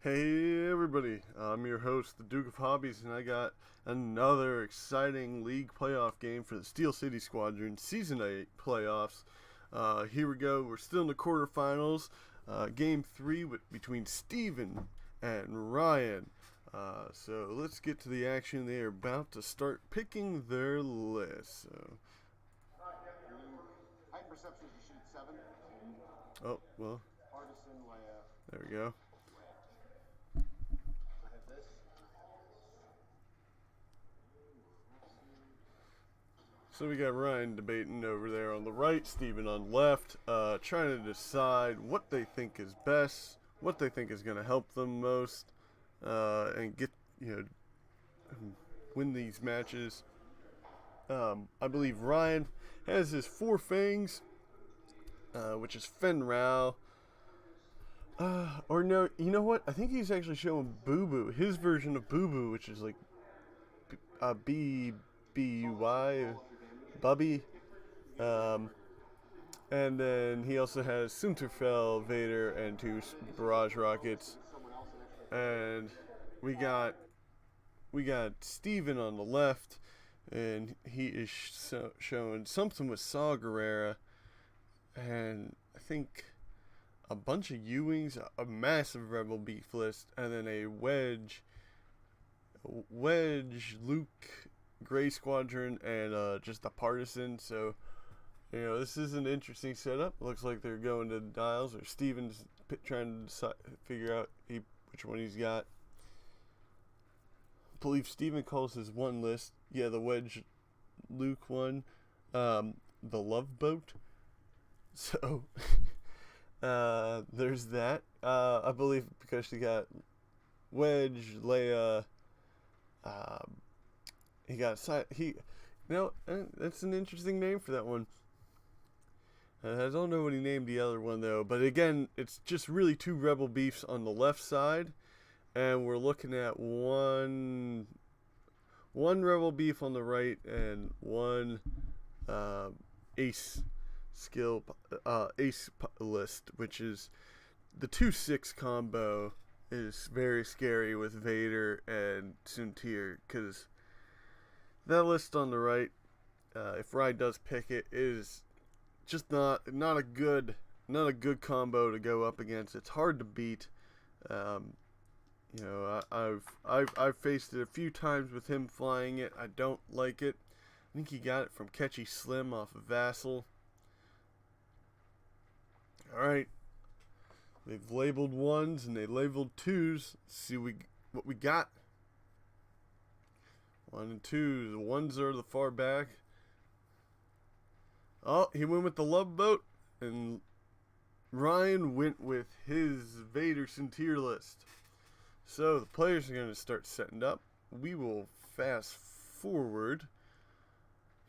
Hey everybody, I'm your host, the Duke of Hobbies, and I got another exciting league playoff game for the Steel City Squadron Season 8 playoffs. Here we go, we're still in the quarterfinals. Game 3 between Steven and Ryan. So let's get to the action. They are about to start picking their list. Hyperspace, you shoot 7. Oh, well, Partisan layout. there we go. I have this. So we got Ryan debating over there on the right, Steven on the left, trying to decide what they think is best, what they think is going to help them most, and get, win these matches. I believe Ryan has his 4 fangs, which is Fen Rao. Or no, you know what? I think he's actually showing Boo Boo, his version of Boo Boo, which is like B-B-Y, Bubby. And then he also has Sunterfell, Vader, and 2 barrage rockets. And we got Steven on the left, and he is showing something with Saw Gerrera, and I think a bunch of Ewings, a massive Rebel beef list, and then a Wedge, Luke, Gray Squadron, and just a Partisan. So, this is an interesting setup. Looks like they're going to the dials, or Steven's trying to figure out which one he's got. I believe Steven calls his one list, the Wedge Luke one, the Love Boat. So, there's that. I believe because she got Wedge, Leia, he got that's an interesting name for that one. I don't know what he named the other one though, but again, it's just really 2 Rebel beefs on the left side, and we're looking at one Rebel beef on the right and one ace list, which is the 2-6 combo is very scary with Vader and Suntir, because that list on the right, if Ryan does pick it, is just not a good combo to go up against. It's hard to beat. I've faced it a few times with him flying it. I don't like it. I think he got it from Catchy Slim off of Vassal. Alright, they've labeled 1s and they labeled 2s. Let's see what we got. 1 and 2. The 1s are the far back. Oh, he went with the Love Boat, and Ryan went with his Vader Suntir list. So the players are going to start setting up. We will fast forward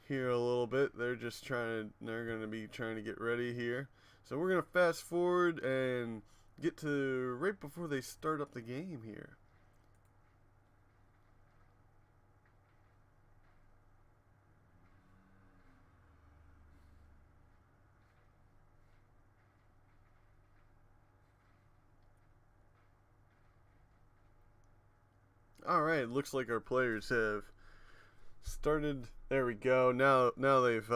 here a little bit. They're going to be trying to get ready here. So we're going to fast forward and get to right before they start up the game here. Alright, looks like our players have started. There we go. Now they've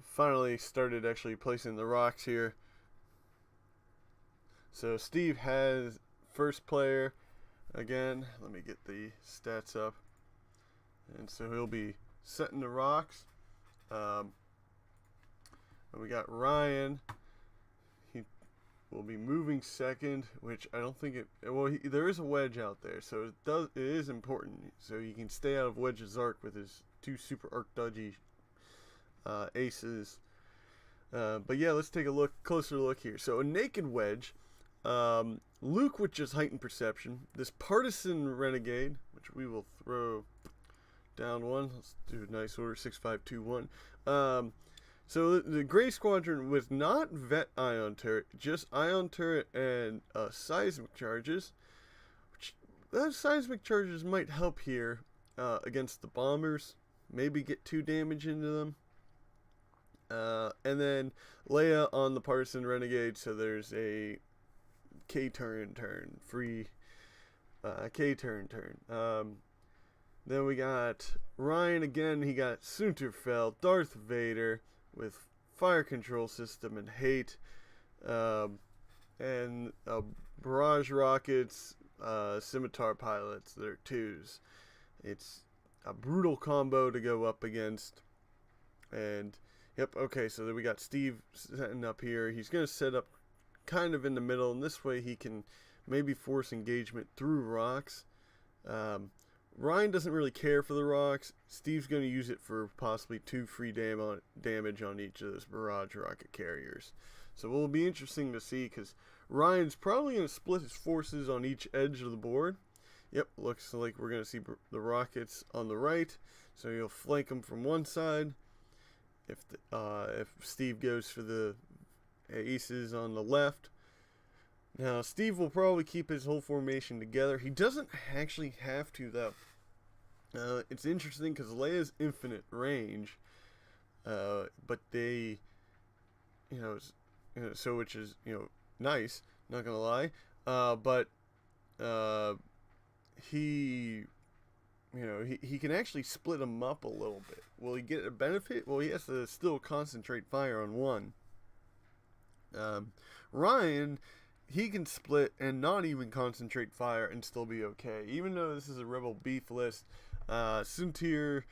finally started actually placing the rocks here. So Steve has first player again. Let me get the stats up. And so he'll be setting the rocks. And we got Ryan. He will be moving second, which I don't think there is a Wedge out there, so it is important. So you can stay out of Wedge's arc with his 2 super arc dodgy aces. But yeah, let's take a closer look here. So a naked Wedge, Luke with just heightened perception, this Partisan Renegade, which we will throw down 1. Let's do a nice order, 6-5-2-1. So the Gray Squadron with not Vet Ion Turret, just Ion Turret and Seismic Charges. Those Seismic Charges might help here against the Bombers. Maybe get 2 damage into them. And then Leia on the Partisan Renegade, so there's a K turn free K-turn. Then we got Ryan again. He got Sunterfell, Darth Vader with fire control system and hate, and barrage rockets, scimitar pilots. They're 2s. It's a brutal combo to go up against. And yep, okay, so then we got Steve setting up here. He's going to set up kind of in the middle, and this way he can maybe force engagement through rocks. Ryan doesn't really care for the rocks. Steve's going to use it for possibly 2 free damage on each of those barrage rocket carriers. So it will be interesting to see, because Ryan's probably going to split his forces on each edge of the board. Yep, looks like we're going to see the rockets on the right, so you'll flank them from one side. If Steve goes for the aces on the left. Now, Steve will probably keep his whole formation together. He doesn't actually have to, though. It's interesting because Leia's infinite range, but they, so which is, nice, not gonna lie. But he can actually split them up a little bit. Will he get a benefit? Well, he has to still concentrate fire on one. Ryan, he can split and not even concentrate fire and still be okay. Even though this is a Rebel beef list, Suntir,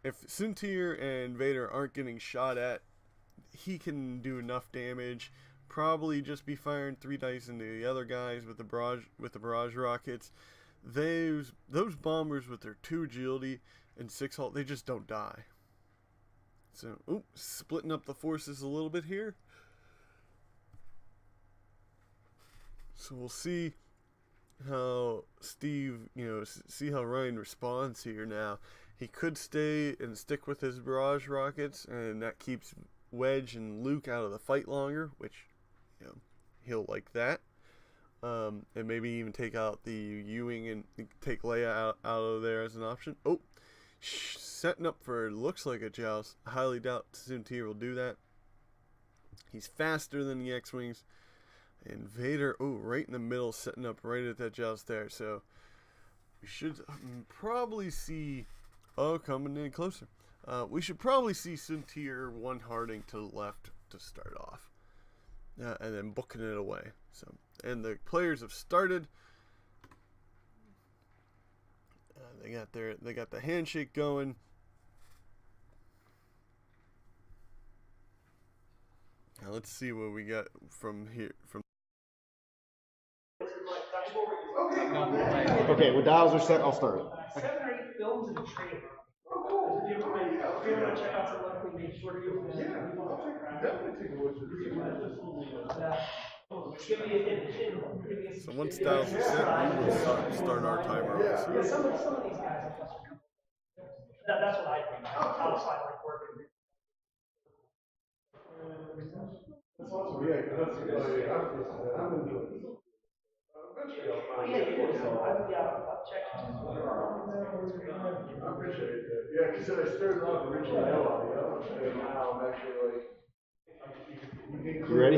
if Suntir and Vader aren't getting shot at, he can do enough damage. Probably just be firing 3 dice into the other guys with the barrage rockets. Those bombers with their 2 agility and 6 halt, they just don't die. So, splitting up the forces a little bit here. So we'll see how Steve, see how Ryan responds here now. He could stay and stick with his barrage rockets, and that keeps Wedge and Luke out of the fight longer, which, he'll like that. And maybe even take out the Ewing and take Leia out of there as an option. Oh, setting up for, looks like a joust. I highly doubt Suntir will do that. He's faster than the X-Wings. And Vader, right in the middle, setting up right at that joust there. So we should probably see, coming in closer. We should probably see Suntir one-harding to the left to start off. And then booking it away. So, and the players have started. They got the handshake going. Now let's see what we got from here. Okay, when dials are set, I'll start. 7 or 8 films in a trailer. Oh, if you want to check out some locally made short films, I'll definitely take a look at this. So once dials are set, we will start our timer. Yeah, some of these guys are just. That's what I think. Outside like working. That's awesome. Yeah, I'm gonna do it. Oh, yeah, you do. So I'll check. I appreciate that. Yeah, because I started off originally and now I'm actually like, you ready?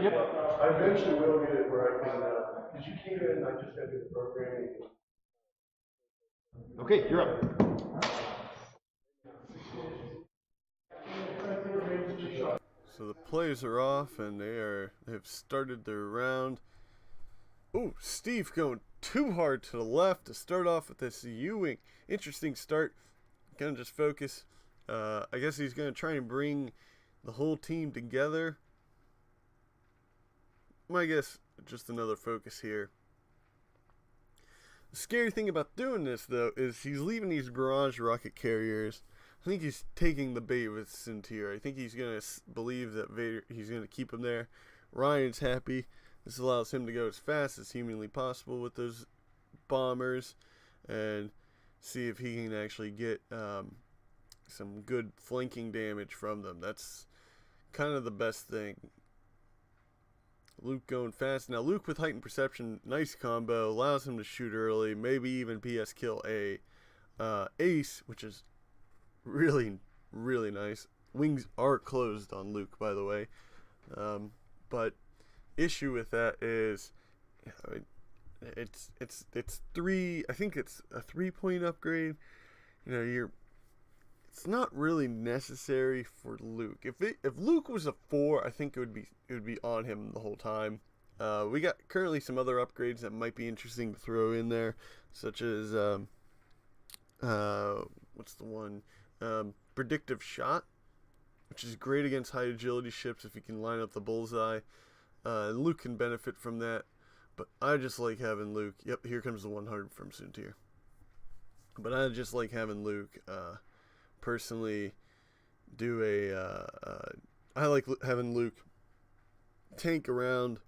Yep. I eventually will get it where I can, because you came in, I just had to do the programming. Okay, you're up. So the players are off and they've started their round. Oh, Steve going too hard to the left to start off with this Ewing. Interesting start. Gonna just focus. I guess he's gonna try and bring the whole team together. My guess, just another focus here. The scary thing about doing this, though, is he's leaving these barrage rocket carriers. I think he's taking the bait with Suntir. I think he's gonna believe that Vader, he's gonna keep him there. Ryan's happy. This allows him to go as fast as humanly possible with those bombers and see if he can actually get some good flanking damage from them. That's kind of the best thing. Luke going fast. Now Luke with heightened perception, nice combo, allows him to shoot early, maybe even PS kill a ace, which is really, really nice. Wings are closed on Luke, by the way. But issue with that is it's three. I think it's a 3-point upgrade. You know, it's not really necessary for Luke. If Luke was a 4, I think it would be on him the whole time. We got currently some other upgrades that might be interesting to throw in there, such as what's the one? Predictive shot, which is great against high agility ships if you can line up the bullseye. Luke can benefit from that, but I just like having Luke. Yep, here comes the 100 from Soontir. But I just like having Luke personally do I like having Luke tank around,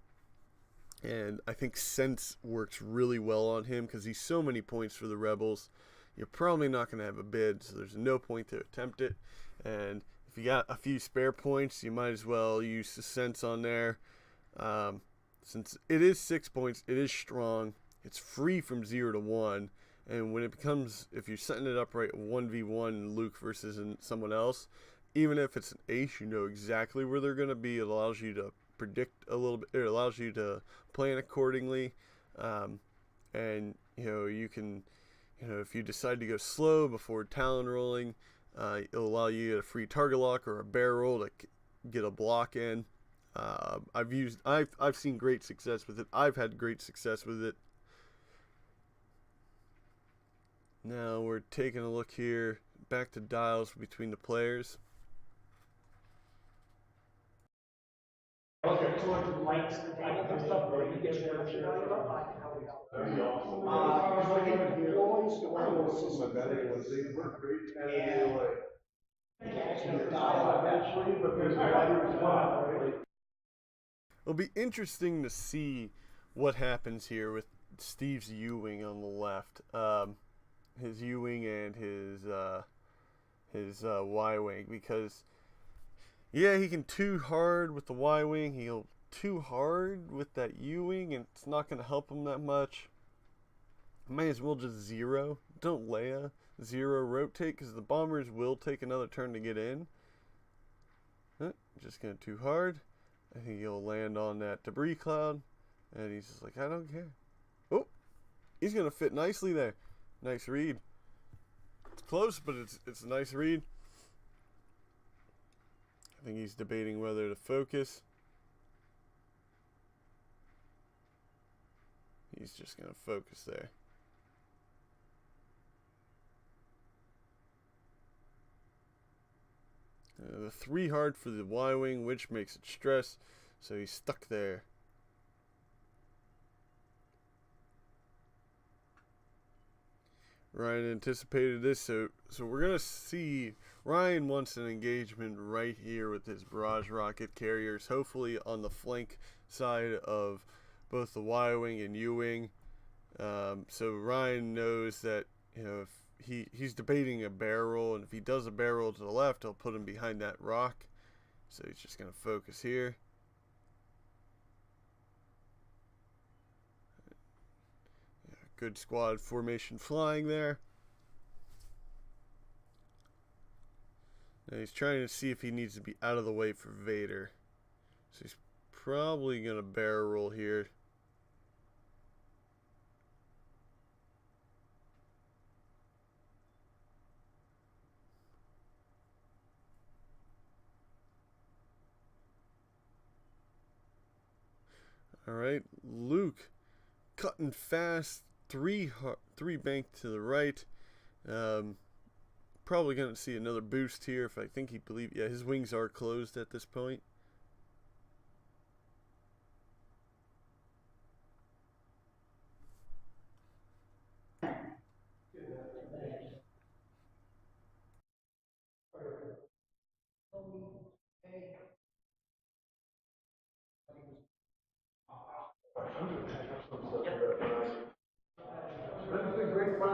and I think sense works really well on him because he's so many points for the rebels. You're probably not going to have a bid, so there's no point to attempt it. And if you got a few spare points, you might as well use the sense on there. Since it is 6 points, it is strong. It's free from 0 to 1. And when it becomes, if you're setting it up right, 1v1 Luke versus someone else, even if it's an ace, you know exactly where they're going to be. It allows you to predict a little bit. It allows you to plan accordingly. And, you know, you can, you know, if you decide to go slow before talon rolling, it'll allow you to get a free target lock or a bear roll to get a block in. I've seen great success with it. I've had great success with it. Now we're taking a look here, back to dials between the players. Okay, so like the lights, and stuff, where you get your that'd be awesome. Because like even here, I don't see my battery was they work great, and they're like actually, but there's batteries right? It'll be interesting to see what happens here with Steve's U-wing on the left. His U-wing and his Y-wing, because yeah, he can too hard with the Y-wing, he'll too hard with that U-wing, and it's not going to help him that much. May as well just zero. Don't Leia. Zero rotate, because the bombers will take another turn to get in. Just going too hard. I think he'll land on that debris cloud, and he's just like, I don't care. Oh, he's going to fit nicely there. Nice read. It's close, but it's a nice read. I think he's debating whether to focus. He's just going to focus there. The 3 hard for the Y-wing, which makes it stress, so he's stuck there. Ryan anticipated this, so we're gonna see Ryan wants an engagement right here with his barrage rocket carriers, hopefully on the flank side of both the Y-wing and U-wing. So Ryan knows that, you know, if he's debating a barrel roll, and if he does a barrel roll to the left, he'll put him behind that rock. So he's just gonna focus here. Good squad formation flying there. Now he's trying to see if he needs to be out of the way for Vader. So he's probably going to barrel roll here. All right, Luke cutting fast. 3 bank to the right. Probably going to see another boost here if I think he believes. Yeah, his wings are closed at this point.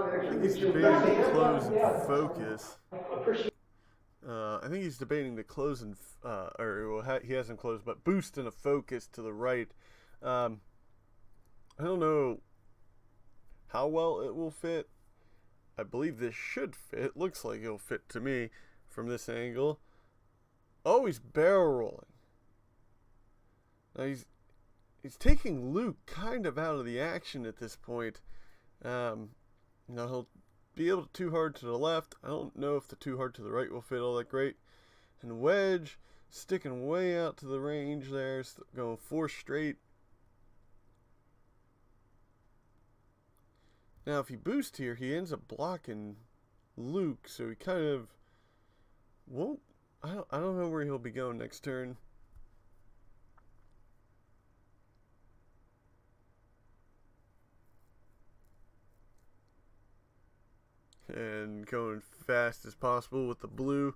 I think he's debating to close and focus. I think he's debating to close and, he hasn't closed, but boost and a focus to the right. I don't know how well it will fit. I believe this should fit. Looks like it'll fit to me from this angle. Oh, he's barrel rolling. Now he's He's taking Luke kind of out of the action at this point. He'll be able to too hard to the left. I don't know if the too hard to the right will fit all that great. And Wedge sticking way out to the range there, going 4 straight. Now, if he boosts here, he ends up blocking Luke, so he kind of won't. I don't know where he'll be going next turn. And going fast as possible with the blue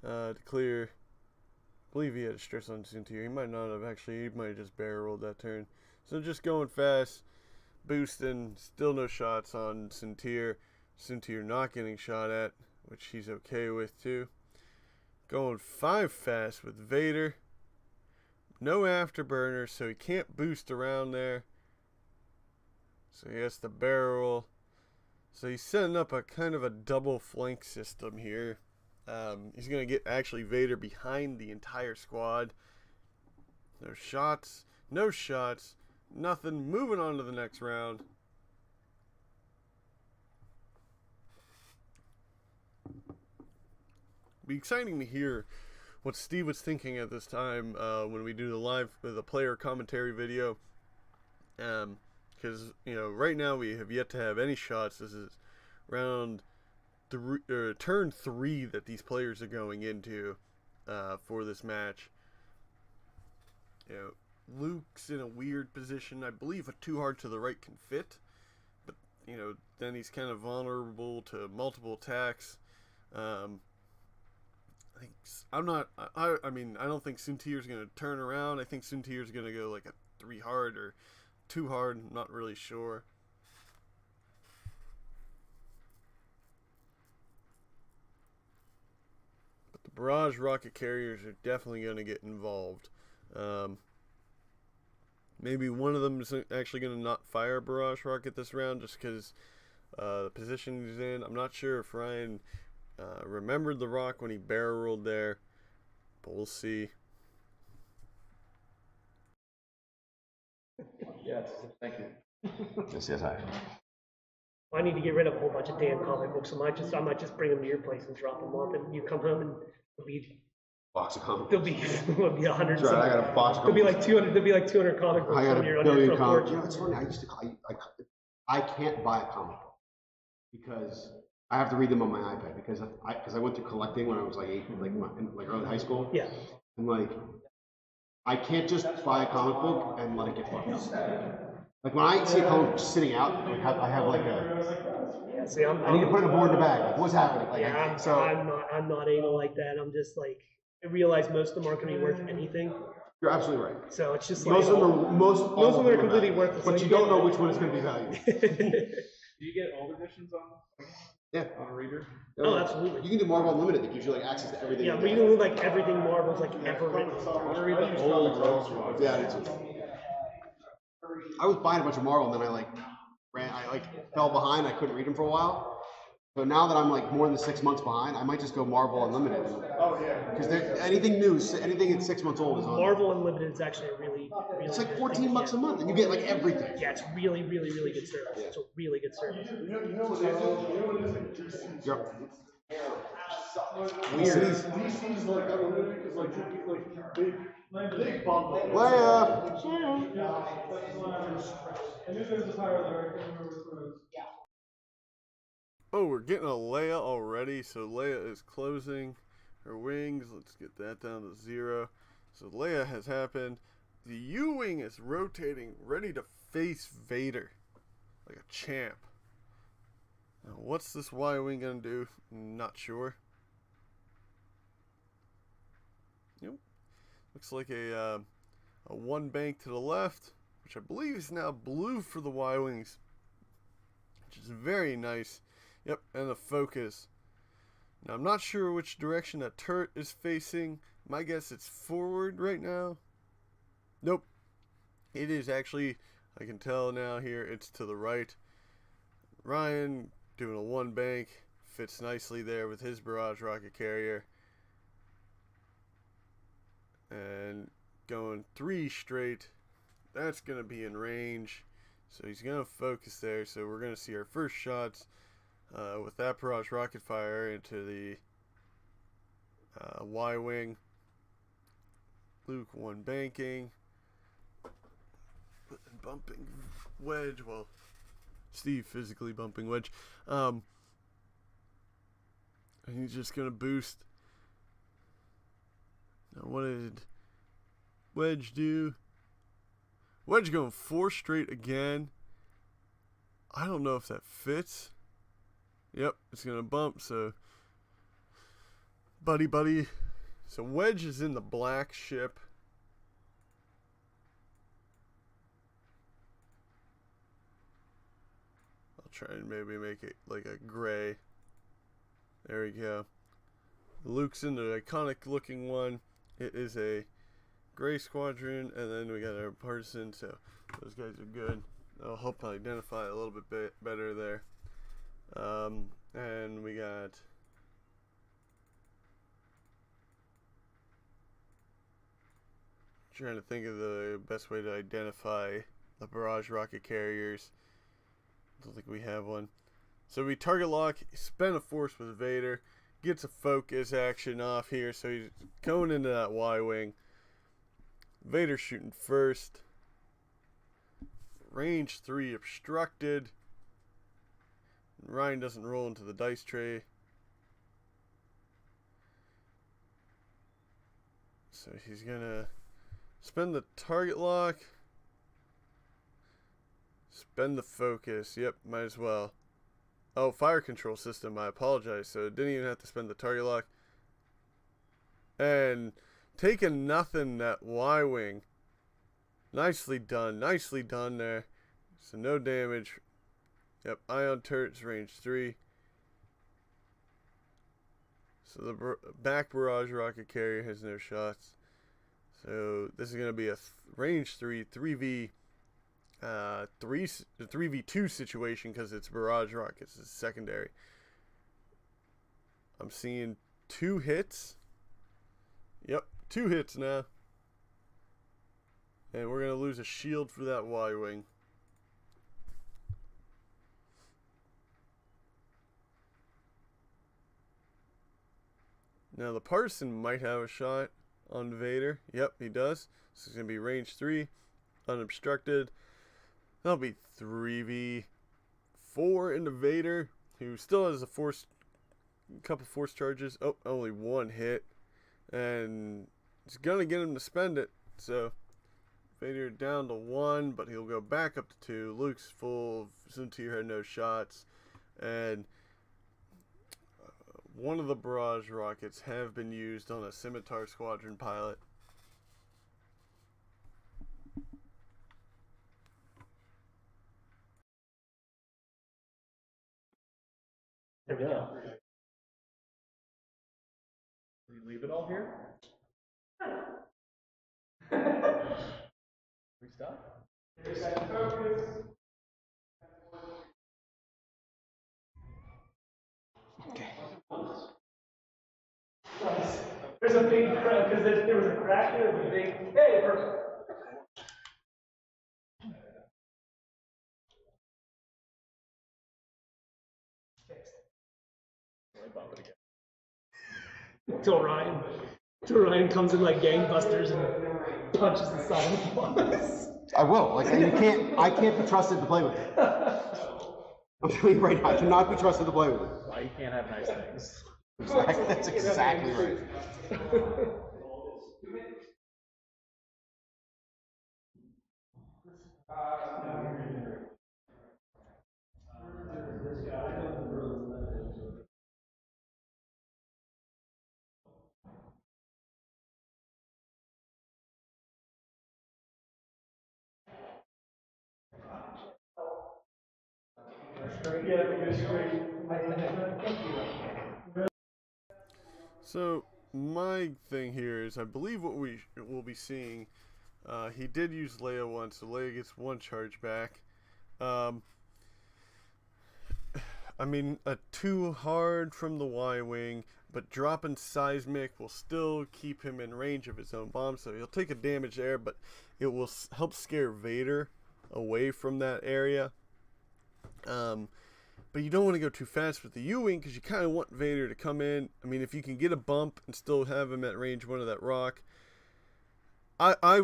to clear. I believe he had a stress on Cyntier. He might not have actually. He might have just barrel rolled that turn. So just going fast, boosting. Still no shots on Cyntier. Cyntier not getting shot at, which he's okay with too. Going 5 fast with Vader. No afterburner, so he can't boost around there. So he has to barrel. So he's setting up a kind of a double flank system here. He's going to get actually Vader behind the entire squad. No shots. No shots. Nothing. Moving on to the next round. Be exciting to hear what Steve was thinking at this time when we do the player commentary video. Because right now we have yet to have any shots. This is turn 3 that these players are going into for this match. Luke's in a weird position. I believe a too hard to the right can fit, but then he's kind of vulnerable to multiple attacks. I don't think Cintier's going to turn around. I think Cintier's going to go like a 3 hard or 2 hard. I'm not really sure. But the barrage rocket carriers are definitely going to get involved. Maybe one of them is actually going to not fire a barrage rocket this round just because the position he's in. I'm not sure if Ryan remembered the rock when he barrel rolled there, but we'll see. Yes, thank you. Yes, hi. I need to get rid of a whole bunch of damn comic books. I might just bring them to your place and drop them off, and you come home and it'll be Box of comic there'll books. be 100. Right, I got a box of There'll be comic like 200. There'll be like 200 comic books I got on a your billion front comic. porch. It's funny. I can't buy a comic book because I have to read them on my iPad because I went to collecting when I was like 8, in early high school. Yeah. And I can't just buy a comic book and let it get fucked up. Like when I see a comic book sitting out, I have like a. Yeah. See, I need to put it in a board in the bag. Like, what's happening? I'm not anal like that. I'm just like, I realize most of them aren't going to be worth anything. You're absolutely right. So it's just Most of them are completely worthless. But you don't know which one is going to be valuable. Do you get all editions on a reader? Oh, absolutely. You can do Marvel Unlimited that gives you access to everything. Yeah, but you can do everything Marvel's ever written. Yeah, I do too. I was buying a bunch of Marvel and then I fell behind. I couldn't read them for a while. So now that I'm more than 6 months behind, I might just go Marvel Unlimited. Oh, yeah. Because anything new, anything that's 6 months old is on. Marvel Unlimited is actually a really it's like $14 a month, and you get everything. Yeah, it's really, really, really good service. Yeah. It's a really good service. You know what it is? Yep. Weird. DC's unlimited because big bundle. Leia! Oh, we're getting a Leia already, so Leia is closing her wings. Let's get that down to 0. So Leia has happened. The U-Wing is rotating, ready to face Vader like a champ. Now, what's this Y-Wing going to do? Not sure. Yep. Looks like a 1 bank to the left, which I believe is now blue for the Y-Wings, which is very nice. Yep, and the focus. Now, I'm not sure which direction that turret is facing. My guess it's forward right now. Nope. It is actually, I can tell now here, it's to the right. Ryan doing a 1 bank. Fits nicely there with his barrage rocket carrier. And going 3 straight that's going to be in range. So he's going to focus there. So we're going to see our first shots with that barrage rocket fire into the Y-wing. Luke one banking. Bumping wedge. Well, Steve physically bumping wedge. And he's just going to boost. Now what did Wedge do? Wedge going 4 straight again. I don't know if that fits. Yep, it's going to bump, so buddy. So Wedge is in the black ship. I'll try and maybe make it like a gray. There we go. Luke's in the iconic looking one. It is a gray squadron, and then we got our partisan, so those guys are good. I'll help identify a little bit better there. And we got trying to think of the best way to identify the barrage rocket carriers. Don't think we have one. So we target lock, spend a force with Vader, gets a focus action off here, so he's going into that Y-wing. Vader shooting first. Range 3 obstructed. Ryan doesn't roll into the dice tray. So he's gonna spend the target lock. Spend the focus. Yep, might as well. Oh, fire control system. I apologize. So it didn't even have to spend the target lock. And taking nothing that Y-wing. Nicely done there. So no damage. Yep, ion turrets range 3. So the back barrage rocket carrier has no shots. So this is going to be a range 3 3v2 situation because it's barrage rockets. It's secondary. I'm seeing 2 hits. Yep, 2 hits now. And we're going to lose a shield for that Y-wing. Now the partisan might have a shot on Vader. Yep, he does. This is going to be range 3, unobstructed. That'll be 3v4 into Vader, who still has a couple force charges. Oh, only 1 hit. And it's going to get him to spend it. So Vader down to 1, but he'll go back up to 2. Luke's full. Suntir had no shots. And one of the barrage rockets have been used on a Scimitar Squadron pilot. There we go. We leave it all here? We stop? Okay. There's a big crack, because there was a crack, there was a big, hey, perfect. Till Ryan comes in like gangbusters and punches the side of the box. I will. Like I can't be trusted to play with it. I'm telling you right now, I cannot be trusted to play with it. Why you can't have nice things? Exactly, that's exactly right. So my thing here is, I believe what we will be seeing, he did use Leia once, so Leia gets 1 charge back. I mean, a 2 hard from the Y-wing, but dropping seismic will still keep him in range of his own bomb, so he'll take a damage there, but it will help scare Vader away from that area. But you don't want to go too fast with the U-Wing because you kind of want Vader to come in. I mean, if you can get a bump and still have him at range 1 of that rock, I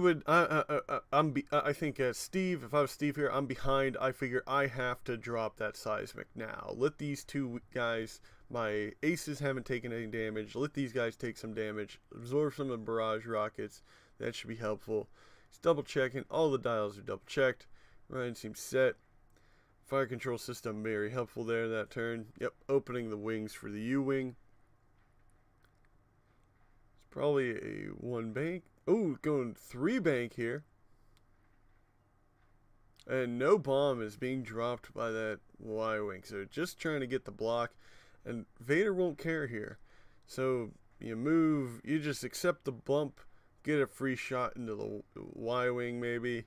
think Steve, if I was Steve here, I'm behind. I figure I have to drop that seismic now. Let these two guys, my aces haven't taken any damage. Let these guys take some damage. Absorb some of the barrage rockets. That should be helpful. He's double checking. All the dials are double checked. Ryan seems set. Fire control system very helpful there that turn. Yep, opening the wings for the U-Wing. It's probably a 1 bank. Oh, going 3 bank here. And no bomb is being dropped by that Y-Wing. So just trying to get the block. And Vader won't care here. So you move, you just accept the bump, get a free shot into the Y-Wing maybe.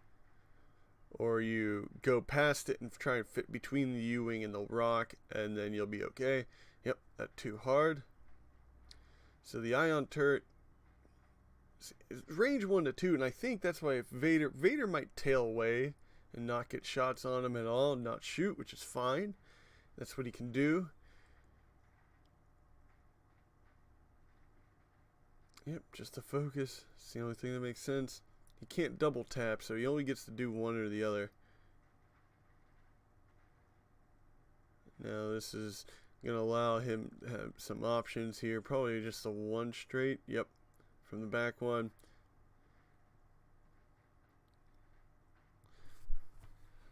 Or you go past it and try and fit between the U-Wing and the rock, and then you'll be okay. Yep, not too hard. So the ion turret is range 1 to 2, and I think that's why if Vader might tail away and not get shots on him at all, and not shoot, which is fine. That's what he can do. Yep, just to focus. It's the only thing that makes sense. He can't double tap, so he only gets to do one or the other. Now this is going to allow him to have some options here. Probably just a 1 straight. Yep, from the back one.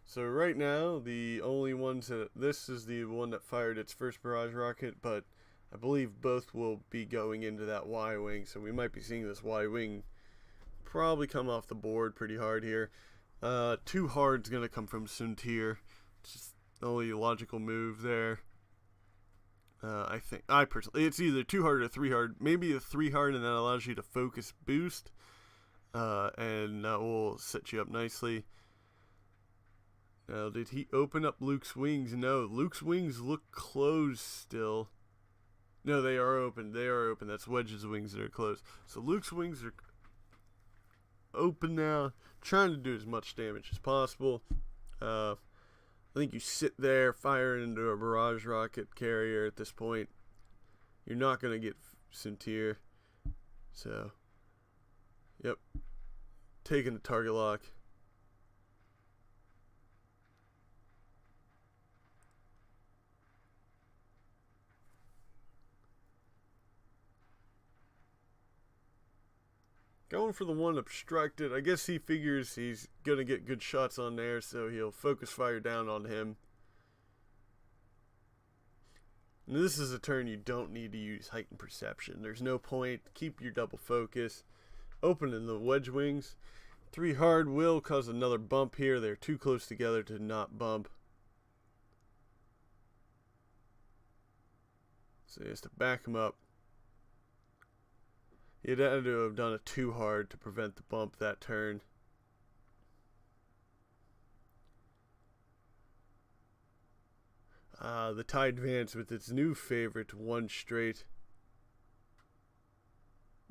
So right now, the only ones that... This is the one that fired its first barrage rocket, but I believe both will be going into that Y-Wing. So we might be seeing this Y-Wing probably come off the board pretty hard here. 2 hard's gonna come from Suntir. It's just the only logical move there. I personally, it's either 2 hard or 3 hard. Maybe a 3 hard, and that allows you to focus boost, and that will set you up nicely. Now, did he open up Luke's wings? No, Luke's wings look closed still. No, they are open. They are open. That's Wedge's wings that are closed. So Luke's wings are open now, trying to do as much damage as possible. I think you sit there, fire into a barrage rocket carrier at this point. You're not going to get Suntir. So, yep. Taking the target lock. Going for the one obstructed. I guess he figures he's going to get good shots on there, so he'll focus fire down on him. And this is a turn you don't need to use heightened perception. There's no point. Keep your double focus. Opening the wedge wings. 3 hard will cause another bump here. They're too close together to not bump. So he has to back him up. You'd have to have done a 2 hard to prevent the bump that turn. The Tide Advance with its new favorite 1 straight.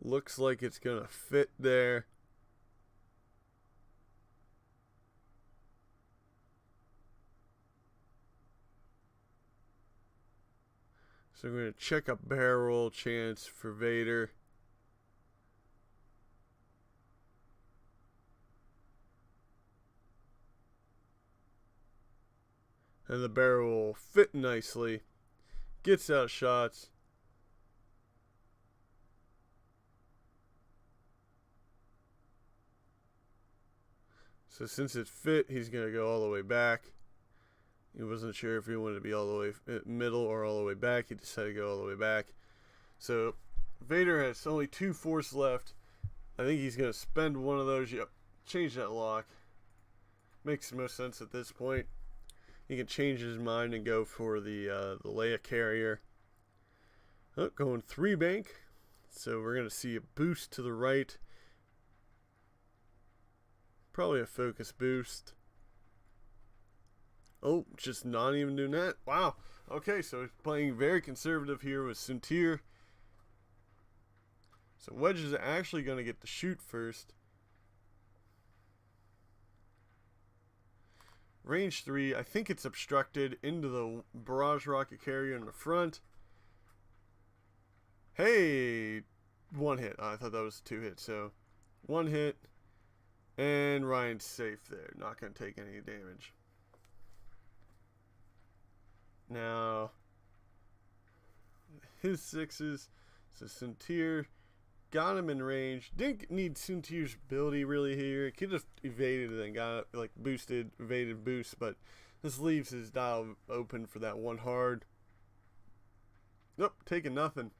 Looks like it's going to fit there. So we're going to check a barrel roll chance for Vader. And the barrel will fit nicely. Gets out shots. So since it fit, he's going to go all the way back. He wasn't sure if he wanted to be all the way middle or all the way back. He decided to go all the way back. So Vader has only 2 force left. I think he's going to spend one of those. Yep, change that lock. Makes the most sense at this point. He can change his mind and go for the Leia carrier. Oh, going 3 bank. So we're going to see a boost to the right. Probably a focus boost. Oh, just not even doing that. Wow. Okay, so he's playing very conservative here with Suntir. So Wedge is actually going to get the shoot first. So we're going to check up barrel roll chance for Vader. So since it fit, he's going to go all the way back. He wasn't sure if he wanted to be all the way middle or all the way back. He decided to go all the way back. So Vader has only 2 force left. I think he's going to spend one of those. Yep, change that lock. Makes the most sense at this point. He can change his mind and go for the Leia carrier. Oh, just not even doing that. Wow. Okay, so he's playing very conservative here with Suntir. So Wedge is actually going to get the shoot first. Range 3. I think it's obstructed into the barrage rocket carrier in the front. Hey! 1 hit. Oh, I thought that was 2 hits. So 1 hit. And Ryan's safe there. Not going to take any damage. Now, his 6s. So Centier got him in range. Didn't need Centier's ability really here. Could have evaded and then got like boosted, evaded, boost. But this leaves his dial open for that 1 hard. Nope, taking nothing.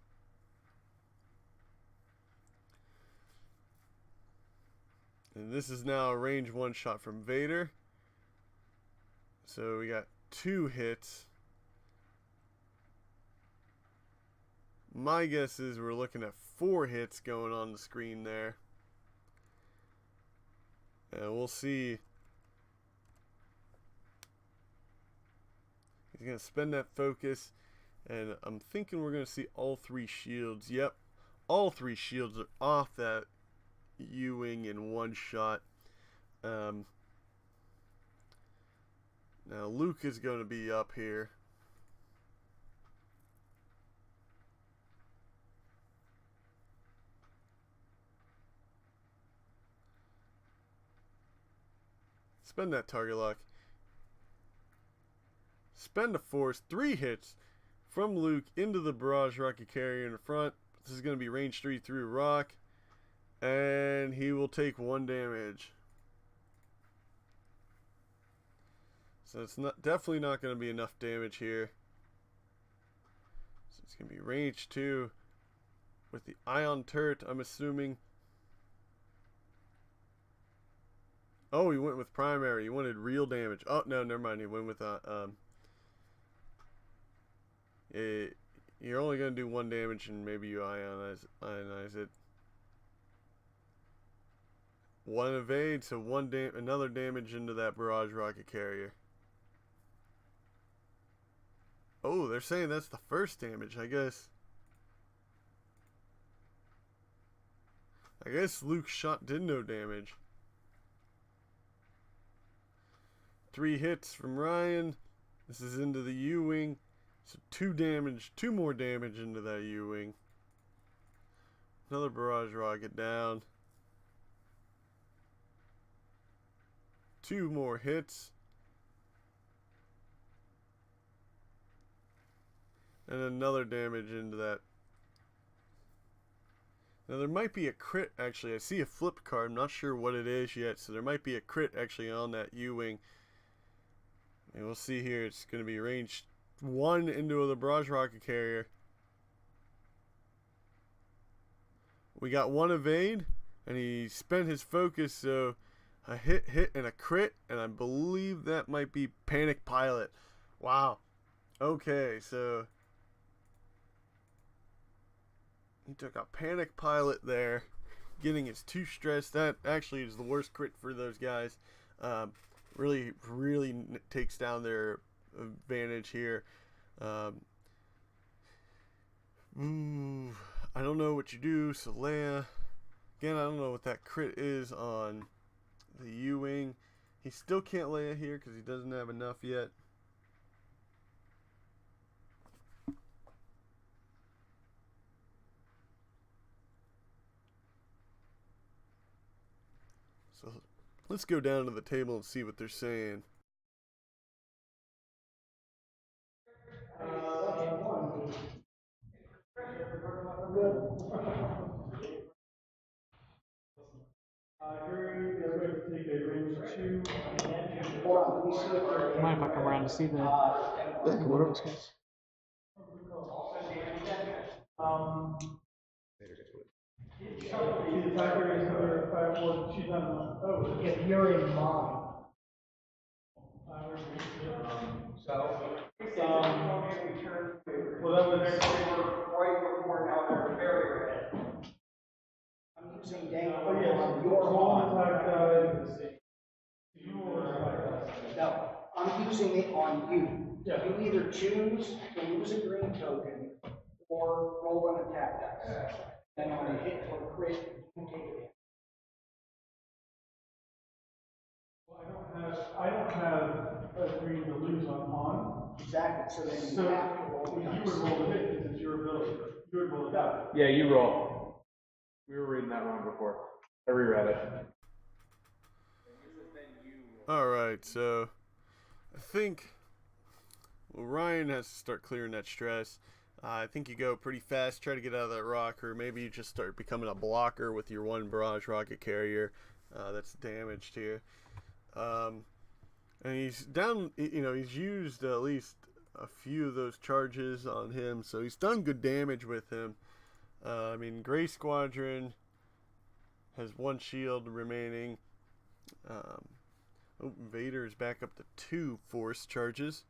And this is now a range 1 shot from Vader. So we got 2 hits. My guess is we're looking at 4 hits going on the screen there. And we'll see. He's going to spend that focus. And I'm thinking we're going to see all 3 shields. Yep. All 3 shields are off that U-Wing in 1 shot. Now Luke is going to be up here. Spend that target lock. Spend a force. 3 hits from Luke into the barrage rocket carrier in the front. This is going to be range 3 through rock. And he will take 1 damage. So it's definitely not going to be enough damage here. So it's going to be range 2 with the ion turret, I'm assuming. Oh, he went with primary. He wanted real damage. Oh, no, never mind. He went with you're only going to do 1 damage and maybe you ionize it. 1 evade, so another damage into that barrage rocket carrier. Oh, they're saying that's the first damage, I guess. I guess Luke's shot did no damage. 3 hits from Ryan. This is into the U-Wing. So 2 more damage into that U-Wing. Another barrage rocket down. 2 more hits. And another damage into that. Now there might be a crit actually. I see a flip card. I'm not sure what it is yet. So there might be a crit actually on that U-Wing. And we'll see here. It's going to be range 1 into the barrage rocket carrier. We got 1 evade. And he spent his focus. So a hit, and a crit. And I believe that might be Panic Pilot. Wow. Okay, so he took a Panic Pilot there, getting his 2 stress. That actually is the worst crit for those guys. Really takes down their advantage here. I don't know what you do. So Leia, again, I don't know what that crit is on the U-Wing. He still can't Leia here because he doesn't have enough yet. So let's go down to the table and see what they're saying. Mind if I come around to see that? Yeah, come on over, guys. If you're in mine. Well, that was right before now they're very red. I'm using data on your mine. No, I'm using it on you. Yeah. You either choose to lose a green token or roll an attack dice. And on a hit or crit, you take it. I don't have for you to lose on pawn. Exactly, so then So you have to roll the you dice. would roll the hit because it's your ability. You would roll the die. Yeah, you roll. We were reading that wrong before. I reread it. Alright, so I think Ryan has to start clearing that stress. I think you go pretty fast, try to get out of that rock, or maybe you just start becoming a blocker with your one barrage rocket carrier that's damaged here. And he's down, he's used at least a few of those charges on him, so he's done good damage with him. Gray Squadron has 1 shield remaining. Vader is back up to 2 force charges.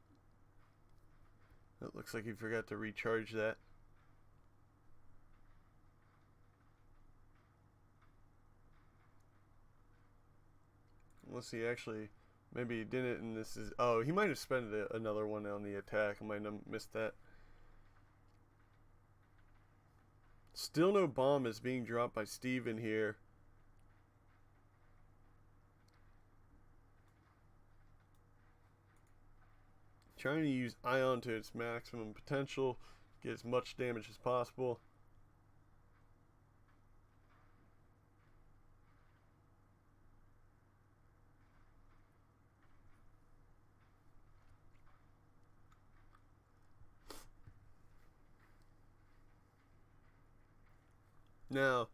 It looks like he forgot to recharge that. Unless he actually, maybe he didn't, and this is, oh, he might have spent another one on the attack. I might have missed that. Still no bomb is being dropped by Steven here. Trying to use Ion to its maximum potential, get as much damage as possible. Now,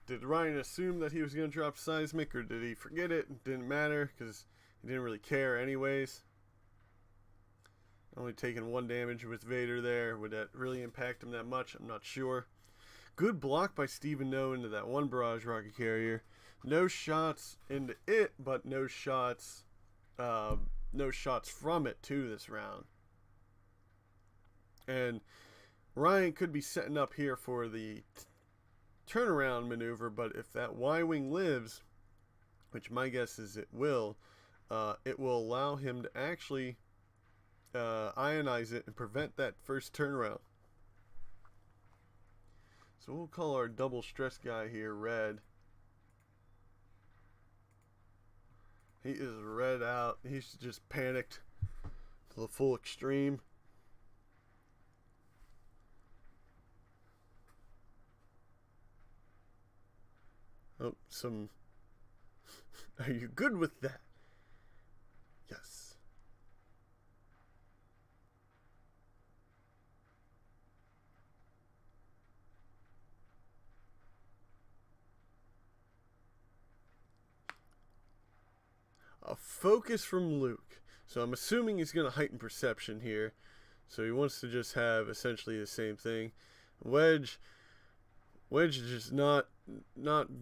did Ryan assume that he was going to drop Seismic, or did he forget it? It didn't matter, because he didn't really care anyways. Only taking 1 damage with Vader there. Would that really impact him that much? I'm not sure. Good block by Steven No into that 1 barrage rocket carrier. No shots into it, but no shots from it too this round. And Ryan could be setting up here for the turnaround maneuver, but if that Y-Wing lives, which my guess is it will allow him to actually ionize it and prevent that first turnaround. So we'll call our double stress guy here Red. He is red out. He's just panicked to the full extreme. Oh, are you good with that? Yes. A focus from Luke. So I'm assuming he's going to heighten perception here. So he wants to just have essentially the same thing. Wedge is just not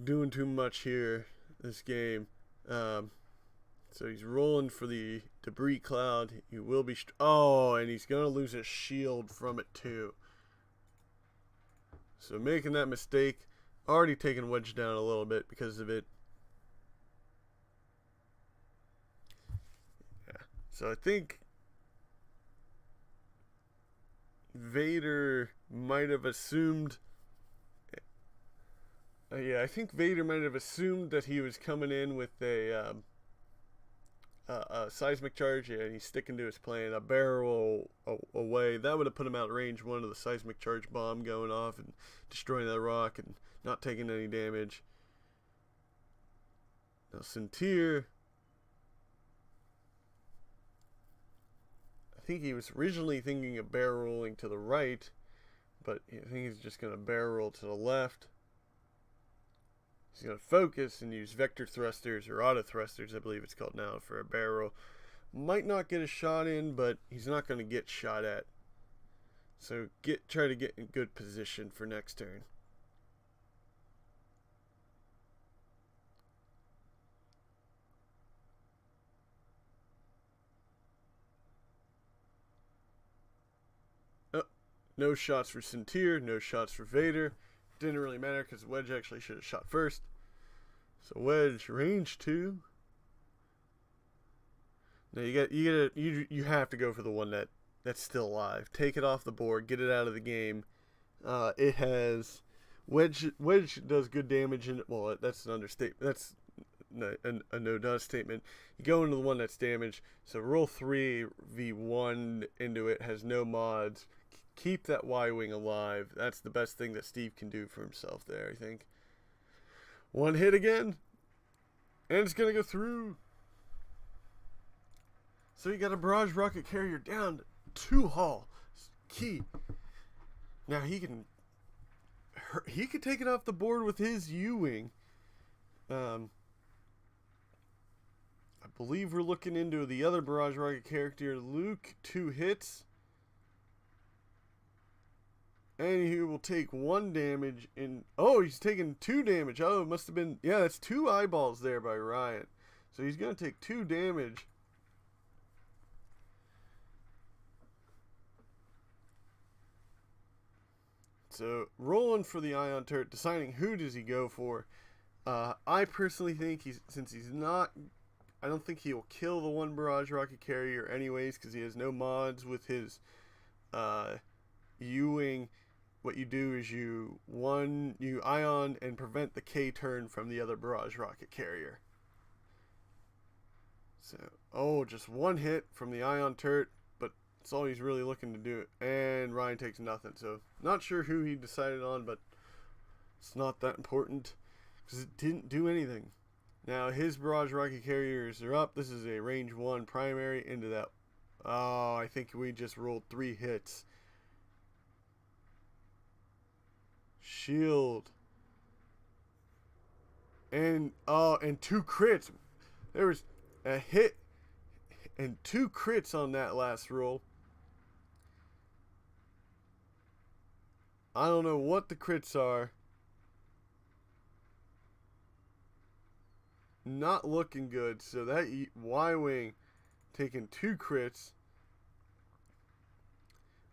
doing too much here this game. So he's rolling for the debris cloud. He will be and he's going to lose a shield from it too. So making that mistake, already taking Wedge down a little bit because of it. So I think Vader might have assumed. I think Vader might have assumed that he was coming in with a seismic charge, and he's sticking to his plan. A barrel away, that would have put him out of range. One of the seismic charge bomb going off and destroying that rock and not taking any damage. Now Centir, I think he was originally thinking of barrel rolling to the right, but I think he's just going to barrel roll to the left. He's going to focus and use vector thrusters, or auto thrusters I believe it's called now, for a barrel. Might not get a shot in, but he's not going to get shot at. So try to get in good position for next turn. No shots for Centir, no shots for Vader. Didn't really matter because Wedge actually should have shot first. So Wedge, range 2. Now you have to go for the one that's still alive. Take it off the board, get it out of the game. It has Wedge does good damage in it. Well, that's an understatement. a no-dust statement. You go into the one that's damaged. So roll 3v1 into it, has no mods. Keep that Y-Wing alive. That's the best thing that Steve can do for himself there, I think. One hit again. And it's going to go through. So you got a barrage rocket carrier down 2 hull. Key. Now he can take it off the board with his U-Wing. I believe we're looking into the other barrage rocket character, Luke. 2 hits. And he will take 1 damage in... Oh, he's taking 2 damage. Oh, it must have been... Yeah, that's 2 eyeballs there by Ryan. So he's going to take 2 damage. So, rolling for the ion turret, deciding who does he go for. I personally think since he's not... I don't think he will kill the 1 barrage rocket carrier anyways, because he has no mods with his U-Wing. What you do is you ion and prevent the K turn from the other barrage rocket carrier. So, just 1 hit from the ion turret, but that's all he's really looking to do. And Ryan takes nothing. So, not sure who he decided on, but it's not that important because it didn't do anything. Now, his barrage rocket carriers are up. This is a range 1 primary into that. Oh, I think we just rolled 3 hits. Shield. And 2 crits. There was a hit and 2 crits on that last roll. I don't know what the crits are. Not looking good. So that Y-Wing taking 2 crits.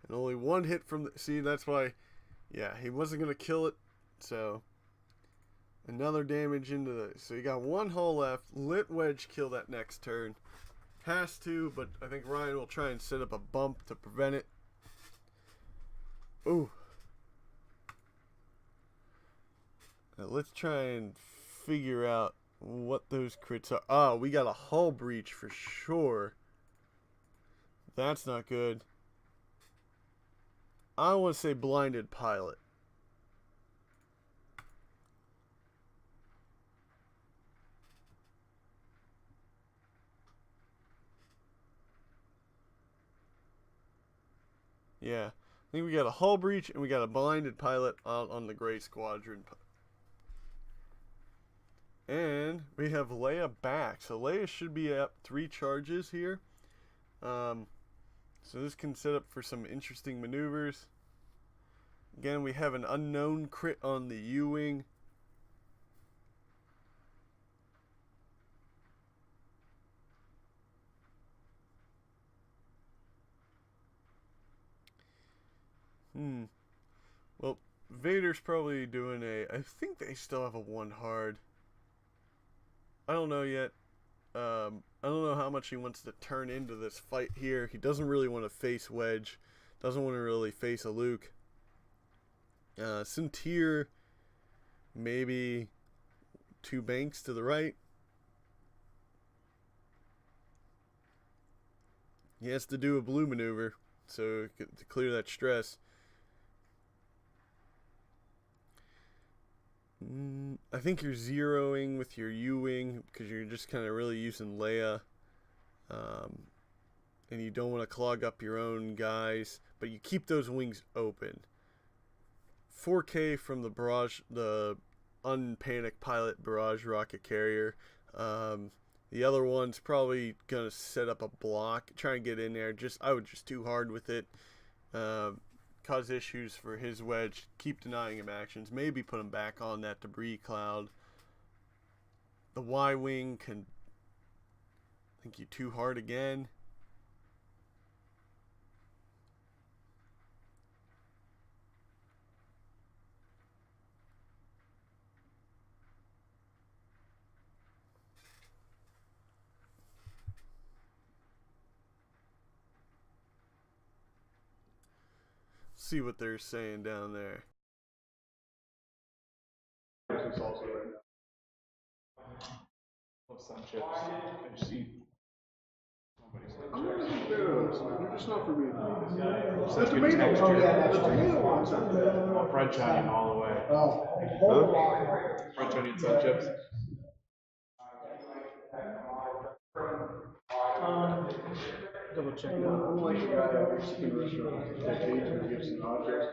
And only 1 hit from the... See, that's why... Yeah, he wasn't going to kill it. So, another damage into the... So, you got 1 hull left. Lit Wedge kill that next turn. Has to, but I think Ryan will try and set up a bump to prevent it. Ooh. Now, let's try and figure out what those crits are. Oh, we got a hull breach for sure. That's not good. I want to say blinded pilot. Yeah. I think we got a hull breach and we got a blinded pilot out on the Gray Squadron. And we have Leia back. So Leia should be up 3 charges here. So this can set up for some interesting maneuvers. Again, we have an unknown crit on the U-Wing. Well, Vader's probably doing I think they still have a 1 hard. I don't know yet. I don't know how much he wants to turn into this fight here. He doesn't really want to face Wedge. Doesn't want to really face a Luke. Cintier, maybe 2 banks to the right. He has to do a blue maneuver so to clear that stress. I think you're zeroing with your U-Wing because you're just kind of really using Leia. And you don't want to clog up your own guys, but you keep those wings open. 4K from the unpanicked pilot barrage rocket carrier. The other one's probably gonna set up a block, try and get in there. I would just too hard with it. Cause issues for his wedge. Keep denying him actions. Maybe put him back on that debris cloud. The Y-Wing can... I think you too hard again. See what they're saying down there. sun chips. I just eat I'm not a big fan of those. They're just not for me. the The tomato, texture. oh yeah, the tomato ones are good. Oh, French onion all the way. French onion sun chips. Double check it I'm out. like a guy at a Mexican restaurant that occasionally gives some nachos,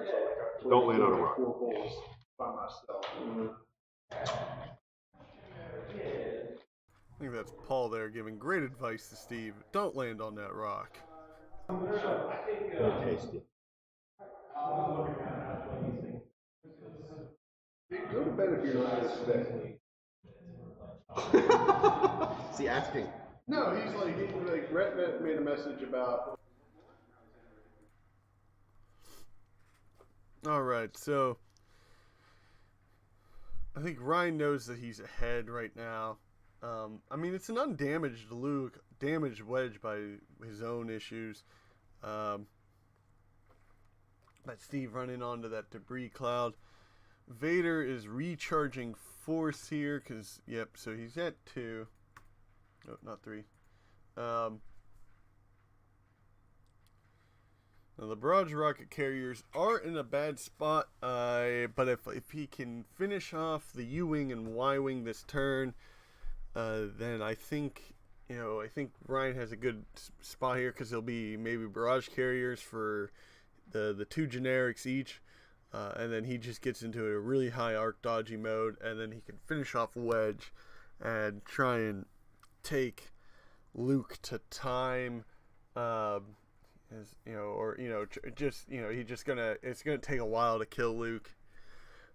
so like Don't land on a rock. 4 bowls by myself. I think that's Paul there giving great advice to Steve. Don't land on that rock. They're tasty. Go to bed if you're not going to stay. Is he asking? No, he's like Rhett made a message about. All right, so I think Ryan knows that he's ahead right now. I mean, it's an undamaged Luke, damaged wedge by his own issues. But Steve running onto that debris cloud. Vader is recharging force here because, yep, so he's at 2. No, not 3. Now the barrage rocket carriers are in a bad spot, but if he can finish off the U-wing and Y-wing this turn, then I think Ryan has a good spot here because he'll be maybe barrage carriers for the 2 generics each, and then he just gets into a really high arc dodgy mode, and then he can finish off wedge and try and take Luke to time. It's gonna take a while to kill Luke.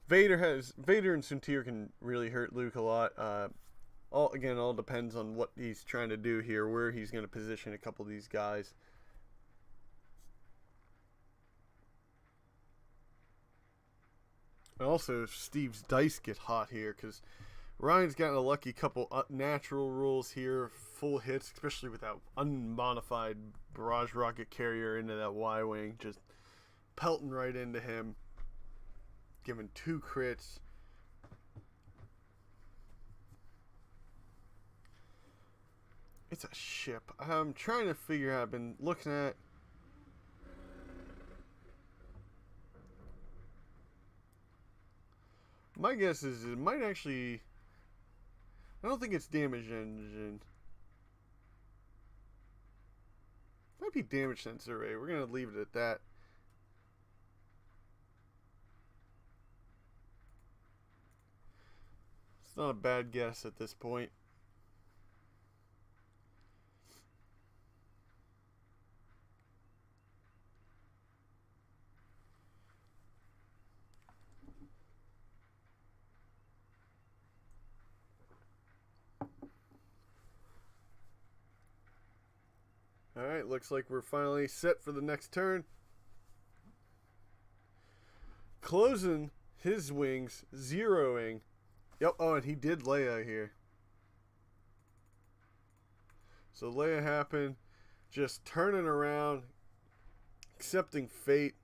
Vader and Suntir can really hurt Luke a lot. All depends on what he's trying to do here, where he's gonna position a couple of these guys. And also, Steve's dice get hot here because Ryan's gotten a lucky couple natural rolls here, full hits, especially with that unmodified barrage rocket carrier into that Y-wing, just pelting right into him, giving 2 crits. It's a ship. I'm trying to figure out. I've been looking at. My guess is it might actually. I don't think it's damage engine. Might be damage sensor array. We're gonna leave it at that. It's not a bad guess at this point. Alright, looks like we're finally set for the next turn. Closing his wings, zeroing. Yep, oh, and he did Leia here. So Leia happened, just turning around, accepting fate.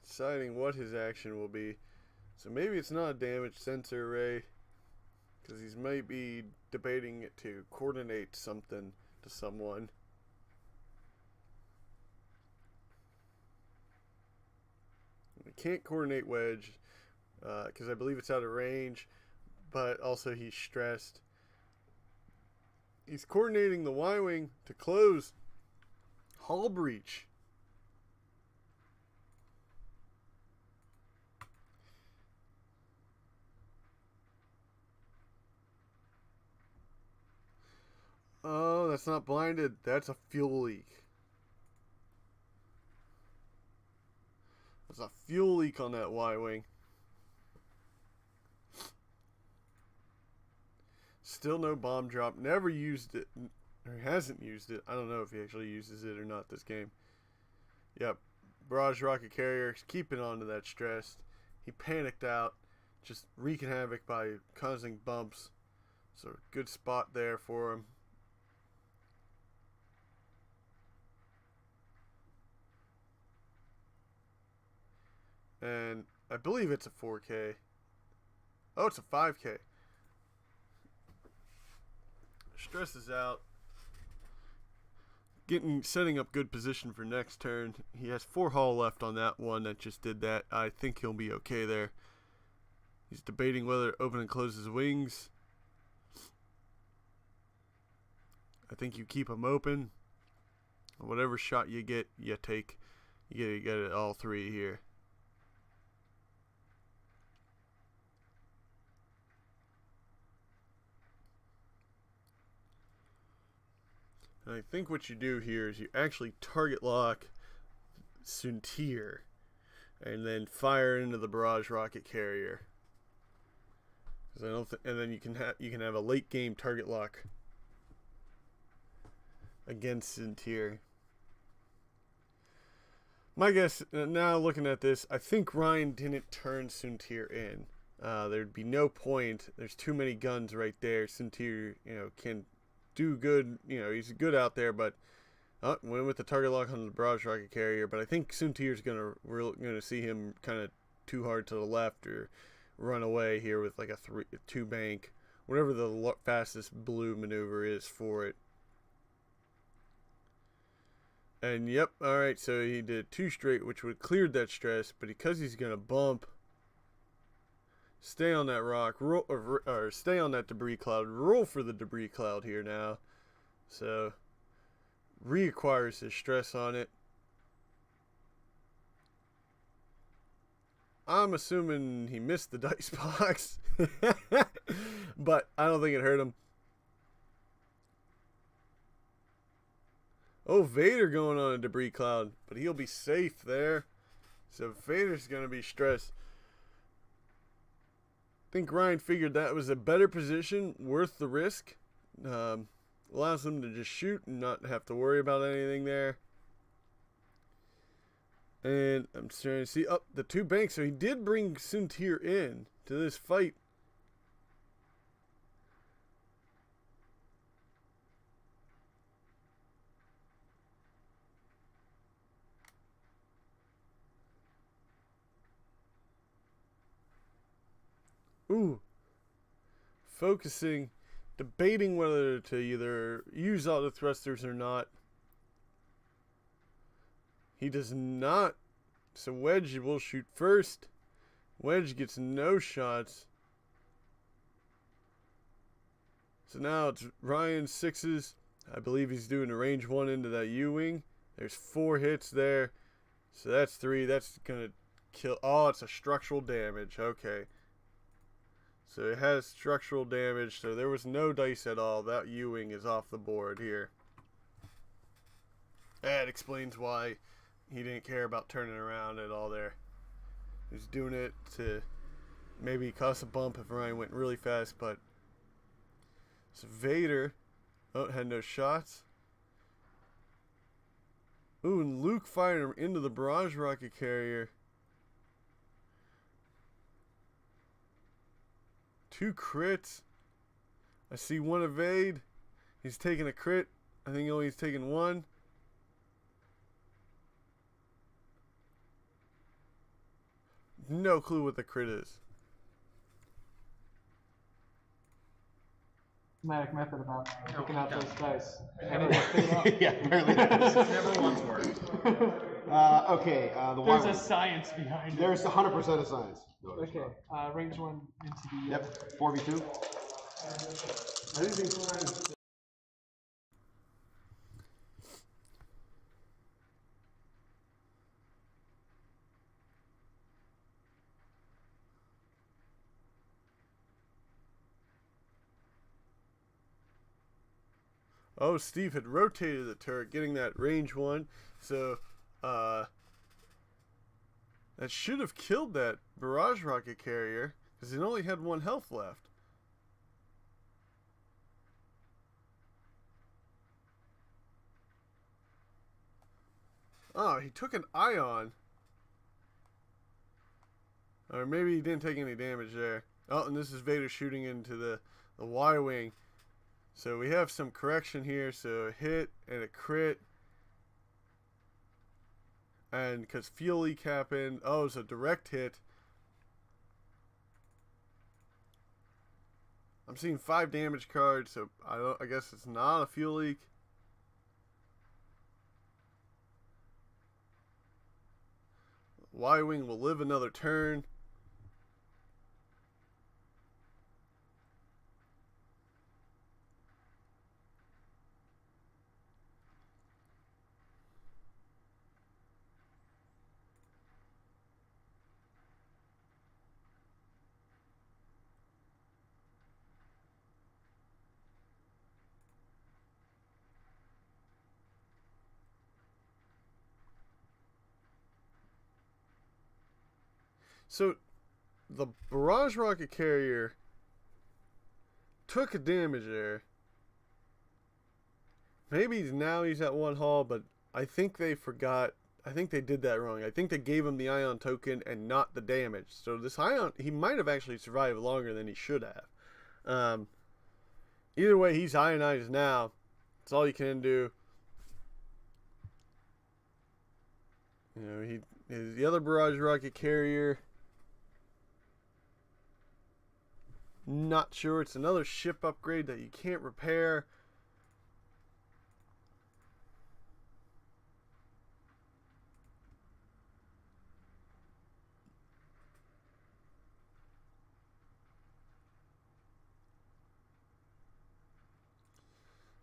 Deciding what his action will be. So maybe it's not a damage sensor array, because he might be debating it to coordinate something to someone. He can't coordinate wedge, because I believe it's out of range, but also he's stressed. He's coordinating the Y-wing to close hull breach. Oh, that's not blinded. That's a fuel leak. There's a fuel leak on that Y-wing. Still no bomb drop. Never used it. Or hasn't used it. I don't know if he actually uses it or not this game. Yep. Barrage rocket carrier. Keeping on to that stress. He panicked out. Just wreaking havoc by causing bumps. So good spot there for him. And I believe it's a 4K. Oh, it's a 5K. Stress is out. Setting up good position for next turn. He has 4 hull left on that one that just did that. I think he'll be okay there. He's debating whether to open and close his wings. I think you keep them open. Whatever shot you get, you take. You get it all 3 here. And I think what you do here is you actually target lock Suntir and then fire into the barrage rocket carrier. Because I don't and then you can have a late game target lock against Suntir. My guess, now looking at this, I think Ryan didn't turn Suntir in. There'd be no point. There's too many guns right there. Suntir, can do good. He's good out there, but went with the target lock on the barrage rocket carrier. But I think Suntir's gonna see him kind of too hard to the left or run away here with like a 2 bank, whatever the fastest blue maneuver is for it. And yep, alright, so he did 2 straight, which would have cleared that stress, but because he's going to bump, stay on that rock, roll, or stay on that debris cloud, roll for the debris cloud here now. So, reacquires his stress on it. I'm assuming he missed the dice box, but I don't think it hurt him. Oh, Vader going on a debris cloud, but he'll be safe there. So Vader's going to be stressed. I think Ryan figured that was a better position, worth the risk. Allows him to just shoot and not have to worry about anything there. And I'm starting to see the 2 banks. So he did bring Suntir in to this fight. Ooh. Focusing, debating whether to either use auto thrusters or not. He does not. So Wedge will shoot first. Wedge gets no shots. So now it's Ryan's 6s. I believe he's doing a range 1 into that U-wing. There's 4 hits there. So that's 3. That's going to kill. Oh, it's a structural damage. Okay. So it has structural damage, so there was no dice at all. That U-wing is off the board here. That explains why he didn't care about turning around at all there. He was doing it to maybe cause a bump if Ryan went really fast, but... So Vader... Oh, had no shots. Ooh, and Luke fired into the barrage rocket carrier. 2 crits. I see 1 evade. He's taking a crit. I think only he's taking 1. No clue what the crit is. Systematic method about picking out those dice. Yeah, apparently that is. Never once worked. Okay, the There's Y-wing. a science behind it. There's 100% of science. No, there's Okay, not. range 1 into the... Yep, 4v2. I didn't think Ryan. Oh, Steve had rotated the turret, getting that range 1. So, that should have killed that barrage rocket carrier, because it only had 1 health left. Oh, he took an ion. Or maybe he didn't take any damage there. Oh, and this is Vader shooting into the Y-wing. So we have some correction here. So a hit and a crit. And because fuel leak happened. Oh, it was a direct hit. I'm seeing 5 damage cards, so I guess it's not a fuel leak. Y-Wing will live another turn. So, the barrage rocket carrier took a damage there. Maybe now he's at 1 hull, but I think they forgot. I think they did that wrong. I think they gave him the ion token and not the damage. So this ion, he might have actually survived longer than he should have. Either way, he's ionized now. That's all you can do. You know, the other barrage rocket carrier. Not sure. It's another ship upgrade that you can't repair.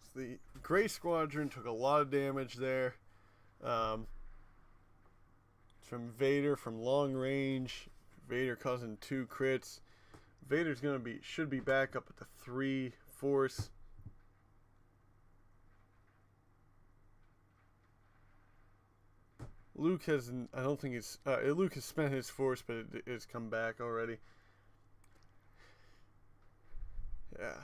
So the Gray Squadron took a lot of damage there. From Vader from long range. Vader causing 2 crits. Vader's should be back up at the 3 force. Luke hasn't. I don't think it's. Luke has spent his force, but it's come back already. Yeah.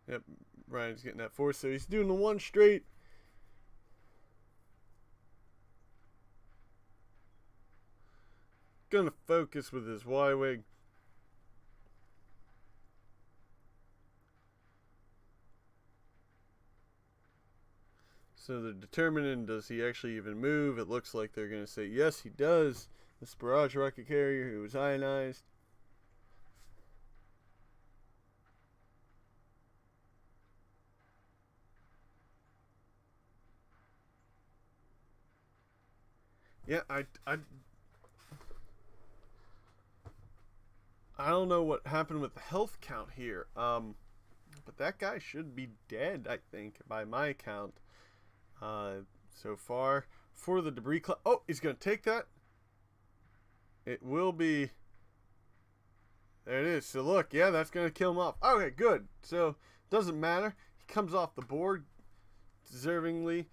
Yep, Ryan's getting that force, so he's doing the 1 straight. Gonna focus with his Y-Wing. So they're determining, does he actually even move? It looks like they're gonna say yes, he does. This barrage rocket carrier who was ionized. Yeah, I don't know what happened with the health count here. But that guy should be dead, I think, by my count. So far for the debris cloud. Oh, he's gonna take that. It will be. There it is. So look, yeah, that's gonna kill him off. Okay, good. So doesn't matter. He comes off the board deservingly.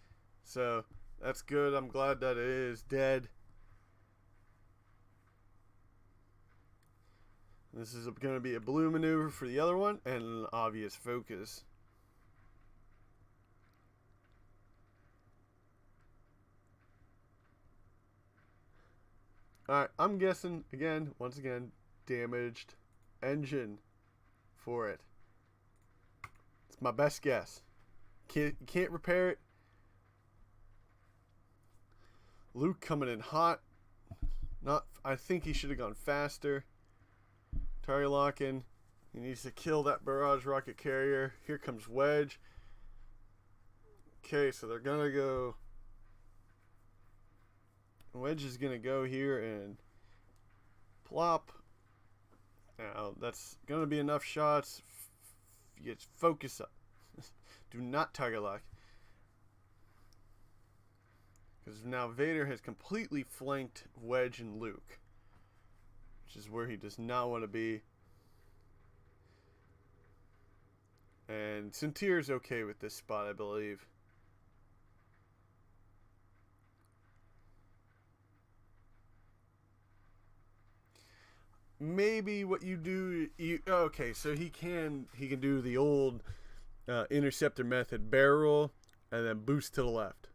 So that's good. I'm glad that it is dead. This is going to be a blue maneuver for the other one and an obvious focus. Alright, I'm guessing, once again, damaged engine for it. It's my best guess. Can't repair it. Luke coming in hot. I think he should have gone faster. Target locking. He needs to kill that barrage rocket carrier. Here comes Wedge. Okay, so they're gonna go. Wedge is gonna go here and plop. Now that's gonna be enough shots. Get focus up. Do not target lock. Because now Vader has completely flanked Wedge and Luke, which is where he does not want to be. And Centier's okay with this spot, I believe. Maybe what you do, okay, so he can do the old interceptor method, barrel and then boost to the left.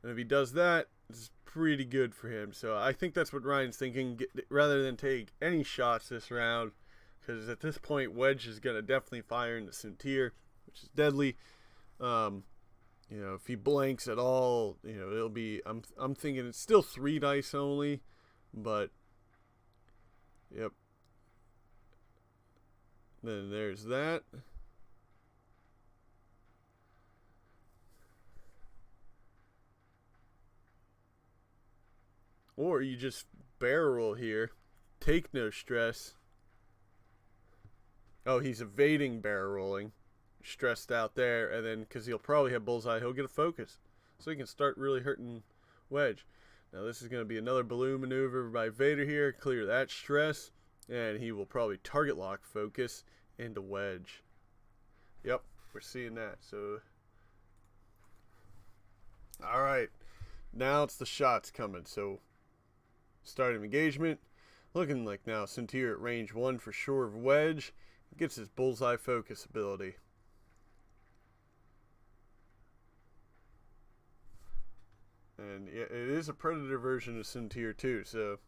And if he does that, it's pretty good for him. So I think that's what Ryan's thinking. Rather than take any shots this round, because at this point Wedge is going to definitely fire into Suntir, which is deadly. You know, if he blanks at all, you know, it'll be, I'm thinking it's still 3 dice only, but yep. Then there's that. Or you just barrel roll here, take no stress. Oh, he's evading barrel rolling, stressed out there, and then because he'll probably have bullseye, he'll get a focus, so he can start really hurting Wedge. Now this is going to be another balloon maneuver by Vader here, clear that stress, and he will probably target lock focus into Wedge. Yep, we're seeing that. So, all right, now it's the shots coming. So, start of engagement, looking like now Suntir at range 1 for sure of Wedge, gets his bullseye focus ability. And it is a Predator version of Suntir too, so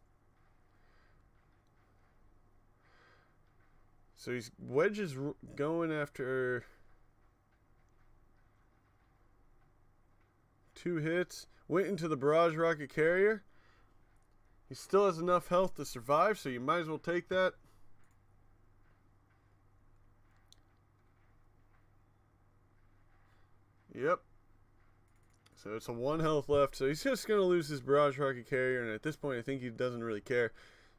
he's Wedge is going after 2 hits, went into the barrage rocket carrier. He still has enough health to survive, so you might as well take that. Yep. So it's a 1 health left. So he's just going to lose his barrage rocket carrier. And at this point, I think he doesn't really care.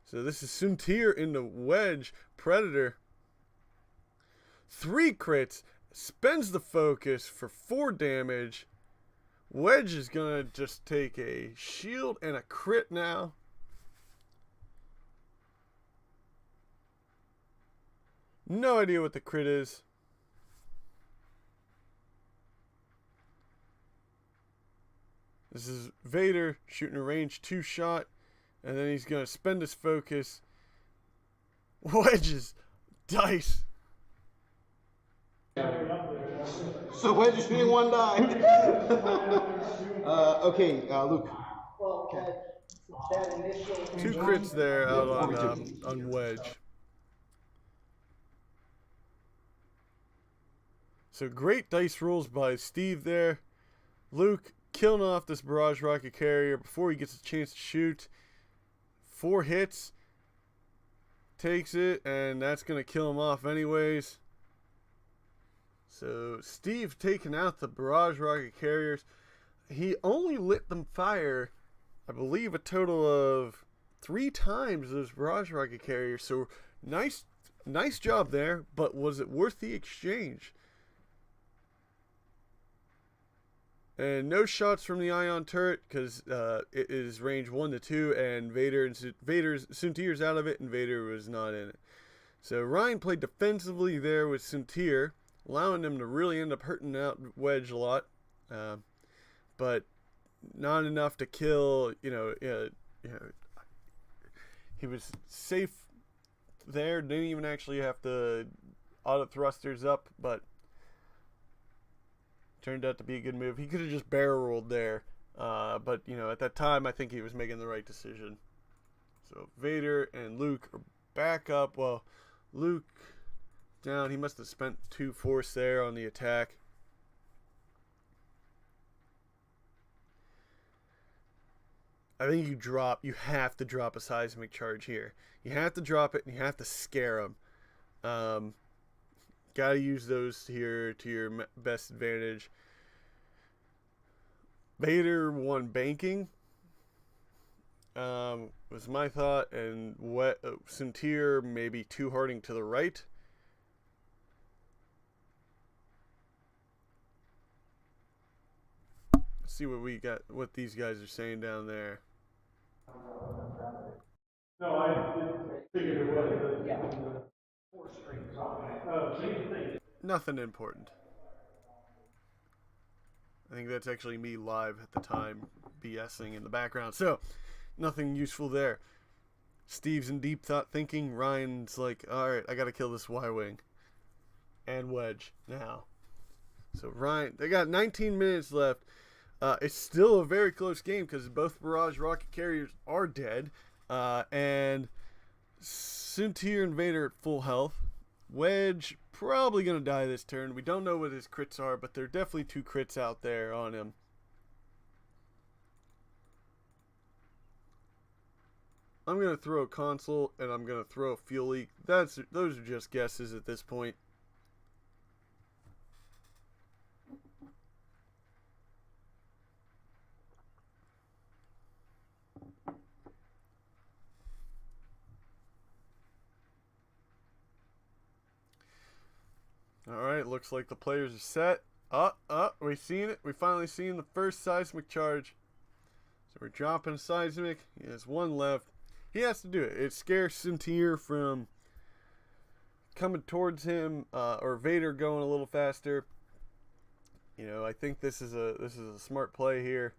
So this is Suntir into Wedge. Predator. 3 crits. Spends the focus for 4 damage. Wedge is going to just take a shield and a crit now. No idea what the crit is. This is Vader shooting a range 2 shot, and then he's going to spend his focus. Wedge's dice. So Wedge is being 1 die. Okay, Luke. That initial 2 crits there out on Wedge. So great dice rolls by Steve there. Luke killing off this barrage rocket carrier before he gets a chance to shoot. 4 hits. Takes it, and that's going to kill him off anyways. So Steve taking out the barrage rocket carriers. He only lit them fire, I believe, a total of 3 times those barrage rocket carriers. So nice job there, but was it worth the exchange? And no shots from the ion turret because it is range 1 to 2, and Suntir's out of it, and Vader was not in it. So Ryan played defensively there with Suntir, allowing him to really end up hurting out Wedge a lot, but not enough to kill. He was safe there. Didn't even actually have to auto thrusters up, but turned out to be a good move. He could have just barrel rolled there, but at that time I think he was making the right decision. So Vader and Luke are back up. Well, Luke down. He must have spent 2 force there on the attack. I think you have to drop a seismic charge here. You have to drop it, and you have to scare him. Got to use those here to your best advantage. Vader won banking, was my thought, and Suntir maybe 2 harding to the right. Let's see what we got, what these guys are saying down there. No, I figured it was. Yeah. Nothing important. I think that's actually me live at the time, BSing in the background. So, nothing useful there. Steve's in deep thought thinking. Ryan's like, alright, I gotta kill this Y-Wing. And Wedge now. So, Ryan, they got 19 minutes left. It's still a very close game because both barrage rocket carriers are dead. And Suntier and Vader at full health. Wedge probably going to die this turn. We don't know what his crits are, but there are definitely 2 crits out there on him. I'm going to throw a console, and I'm going to throw a fuel leak. Those are just guesses at this point. Alright, looks like the players are set. We've seen it. We finally seen the first seismic charge. So we're dropping a seismic. He has 1 left. He has to do it. It scares Suntier from coming towards him, or Vader going a little faster. You know, I think this is a smart play here.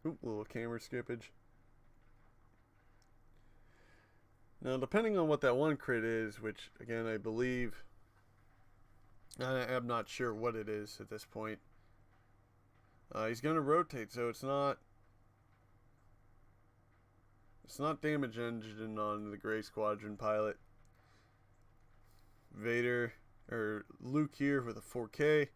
Oop, little camera skippage. Now, depending on what that 1 crit is, which, again, I believe, I'm not sure what it is at this point. He's going to rotate, so it's not damage engine on the Gray Squadron pilot. Vader, or Luke here with a 4K.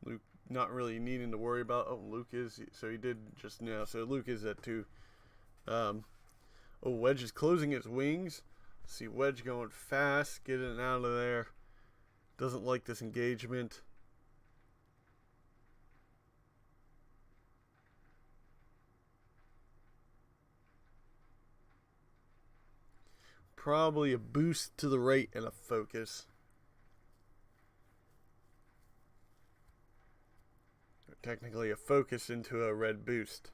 Luke not really needing to worry about. Oh, Luke is, so he did just now. So Luke is at 2. Oh, Wedge is closing his wings. See Wedge going fast, getting out of there. Doesn't like this engagement. Probably a boost to the right and a focus. Technically a focus into a red boost.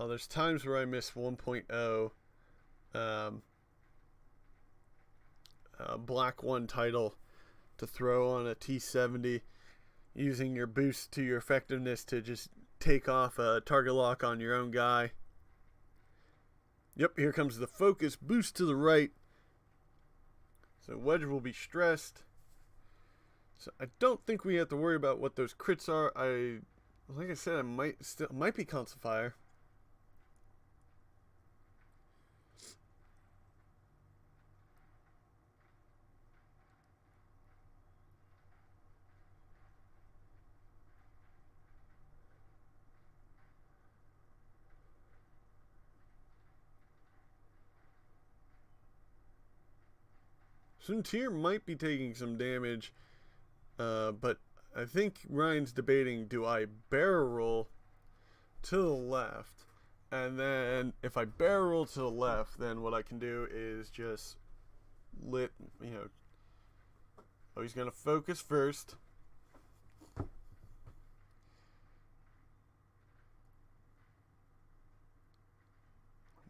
There's times where I miss 1.0 Black 1 title to throw on a T70, using your boost to your effectiveness to just take off a target lock on your own guy. Yep, here comes the focus boost to the right. So Wedge will be stressed. So I don't think we have to worry about what those crits are. Like I said, I might be Constant Fire. Suntier might be taking some damage, but I think Ryan's debating, do I barrel roll to the left? And then if I barrel roll to the left, then what I can do is just oh, he's going to focus first.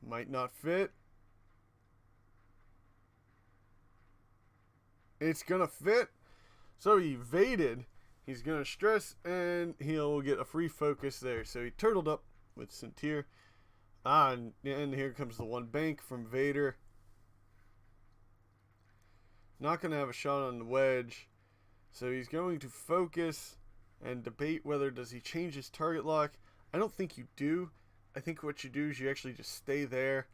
Might not fit. It's going to fit. So he evaded. He's going to stress, and he'll get a free focus there. So he turtled up with Suntier. And here comes the 1 bank from Vader. Not going to have a shot on the Wedge. So he's going to focus and debate whether does he change his target lock. I don't think you do. I think what you do is you actually just stay there.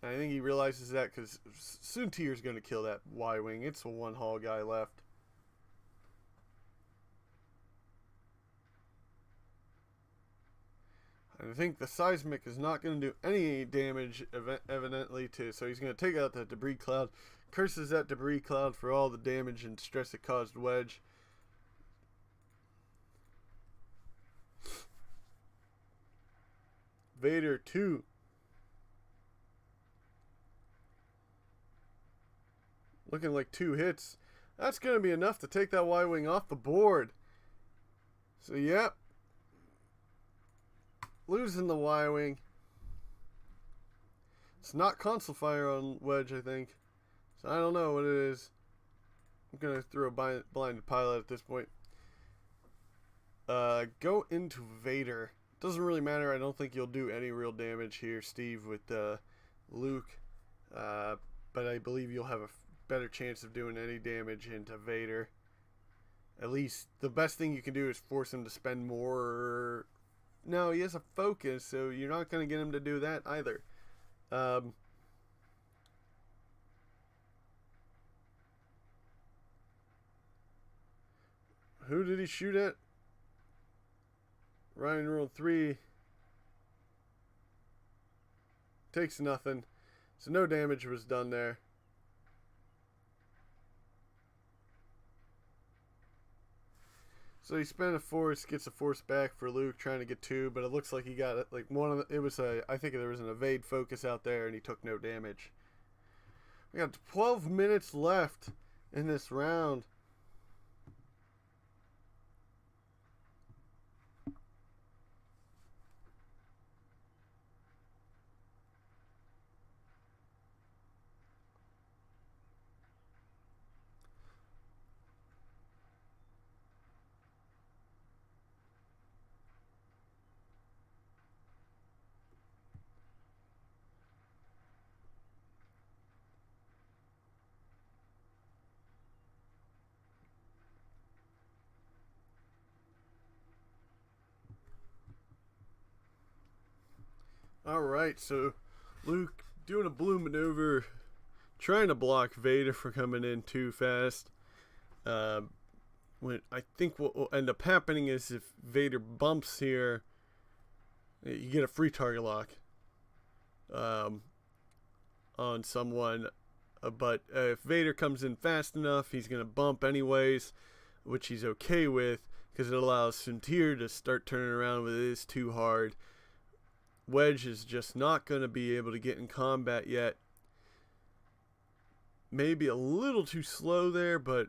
I think he realizes that because Suntier's going to kill that Y-Wing. It's a 1 hull guy left. I think the seismic is not going to do any damage, evidently, so he's going to take out that debris cloud. Curses that debris cloud for all the damage and stress it caused Wedge. Vader 2. Looking like 2 hits. That's going to be enough to take that Y-Wing off the board. So, yep. Losing the Y-Wing. It's not console fire on Wedge, I think. So I don't know what it is. I'm going to throw a blind pilot at this point. Go into Vader. Doesn't really matter. I don't think you'll do any real damage here, Steve, with Luke. But I believe you'll have a better chance of doing any damage into Vader. At least the best thing you can do is force him to spend more. No, he has a focus, so you're not going to get him to do that either. Who did he shoot at? Ryan rolled 3. Takes nothing. So no damage was done there. So he spent a force, gets a force back for Luke, trying to get 2, but it looks like he got it. Like one of the, it was a, I think there was an evade focus out there, and he took no damage. We got 12 minutes left in this round. Alright, so Luke doing a blue maneuver, trying to block Vader from coming in too fast. When I think what will end up happening is if Vader bumps here, you get a free target lock on someone. But if Vader comes in fast enough, he's going to bump anyways, which he's okay with because it allows Suntir to start turning around when it is too hard. Wedge is just not going to be able to get in combat yet. Maybe a little too slow there, but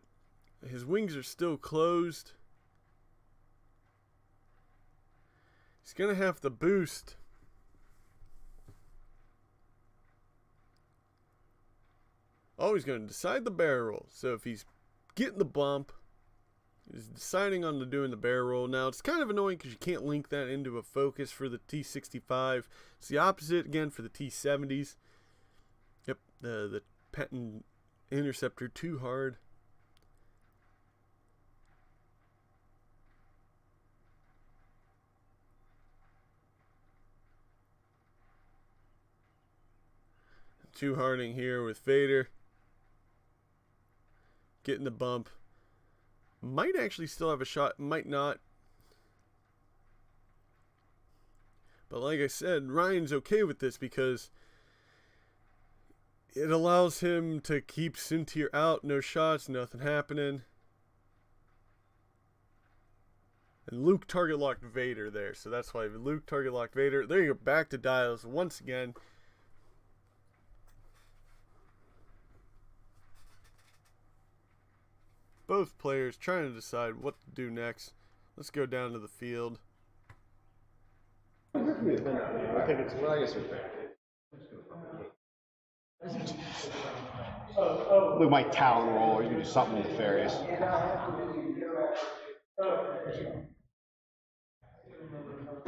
his wings are still closed. He's going to have to boost. Oh, he's going to decide the barrel roll. So if he's getting the bump, he's deciding on doing the barrel roll. Now, it's kind of annoying because you can't link that into a focus for the T-65. It's the opposite, again, for the T-70s. Yep, the Patton Interceptor too hard. Too harding here with Vader. Getting the bump. Might actually still have a shot, might not. But like I said, Ryan's okay with this because it allows him to keep Suntir out, no shots, nothing happening. And Luke target locked Vader there, so that's why Luke target locked Vader. There you go, back to dials once again. Both players trying to decide what to do next. Let's go down to the field. I think it's, well, I guess you're fair. Look, my talon roll, or you can do something nefarious.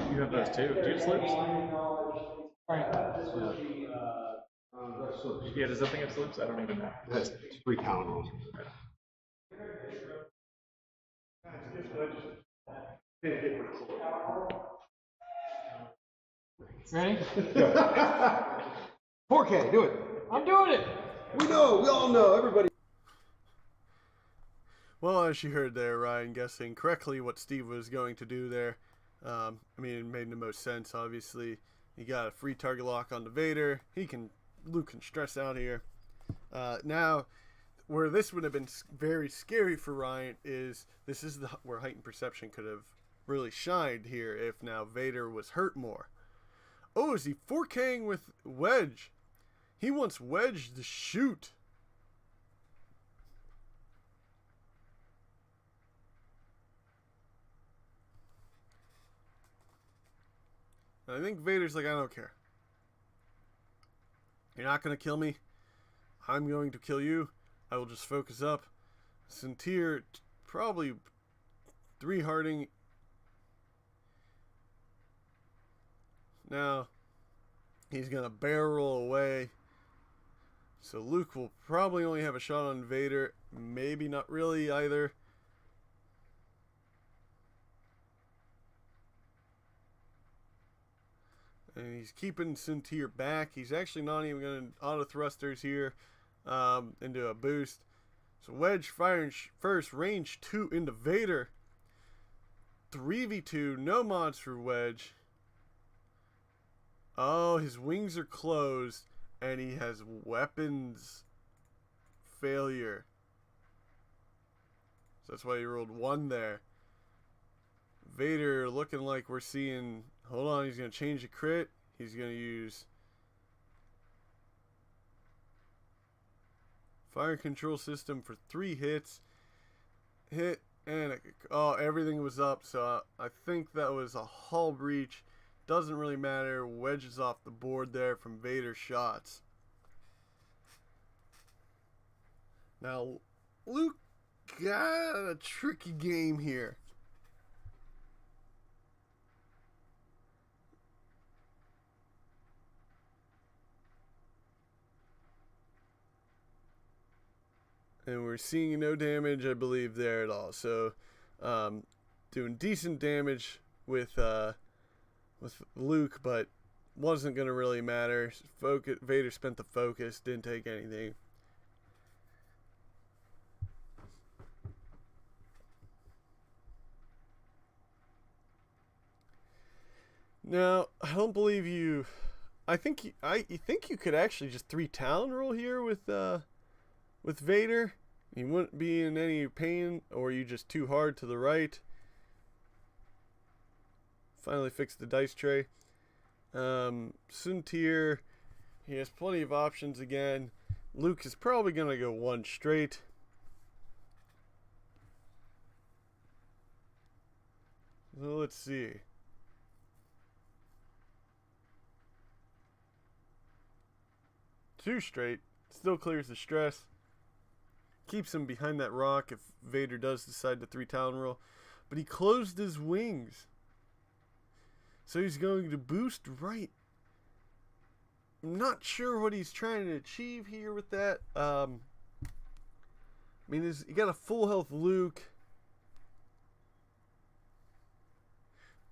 You have those too. Do you have slips? Yeah, does that thing have slips? I don't even know. That's 3 talon rolls. Ready? 4K, do it. I'm doing it. We know, we all know, everybody. Well, as you heard there, Ryan guessing correctly what Steve was going to do there. I mean, it made the most sense, obviously. He got a free target lock on the Vader. Luke can stress out here. Now, where this would have been very scary for Ryan is this is where heightened perception could have really shined here if now Vader was hurt more. Oh, is he 4K'ing with Wedge? He wants Wedge to shoot. And I think Vader's like, I don't care. You're not going to kill me. I'm going to kill you. I will just focus up. Sintir, probably 3 hearting. Now, he's going to barrel away. So Luke will probably only have a shot on Vader. Maybe not really either. And he's keeping Sintir back. He's actually not even going to auto thrusters here into a boost. So Wedge firing first, range 2 into Vader. 3v2, no mods for Wedge. Oh, his wings are closed, and he has weapons failure. So that's why he rolled 1 there. Vader looking like we're seeing... Hold on, he's going to change the crit. He's going to use fire control system for 3 hits. Hit, and oh, everything was up. So I think that was a hull breach. Doesn't really matter. Wedge is off the board there from Vader's shots. Now, Luke got a tricky game here. And we're seeing no damage, I believe, there at all. So, doing decent damage with Luke, but wasn't going to really matter. Vader spent the focus, didn't take anything. Now, I don't believe you. I think you could actually just 3 talon roll here with Vader. He wouldn't be in any pain, or you just too hard to the right. Finally fixed the dice tray. Sintir, he has plenty of options again. Luke is probably going to go 1 straight. So let's see. Two straight. Still clears the stress. Keeps him behind that rock if Vader does decide to 3 talon roll. But he closed his wings. So he's going to boost right. I'm not sure what he's trying to achieve here with that. I mean, you got a full health Luke.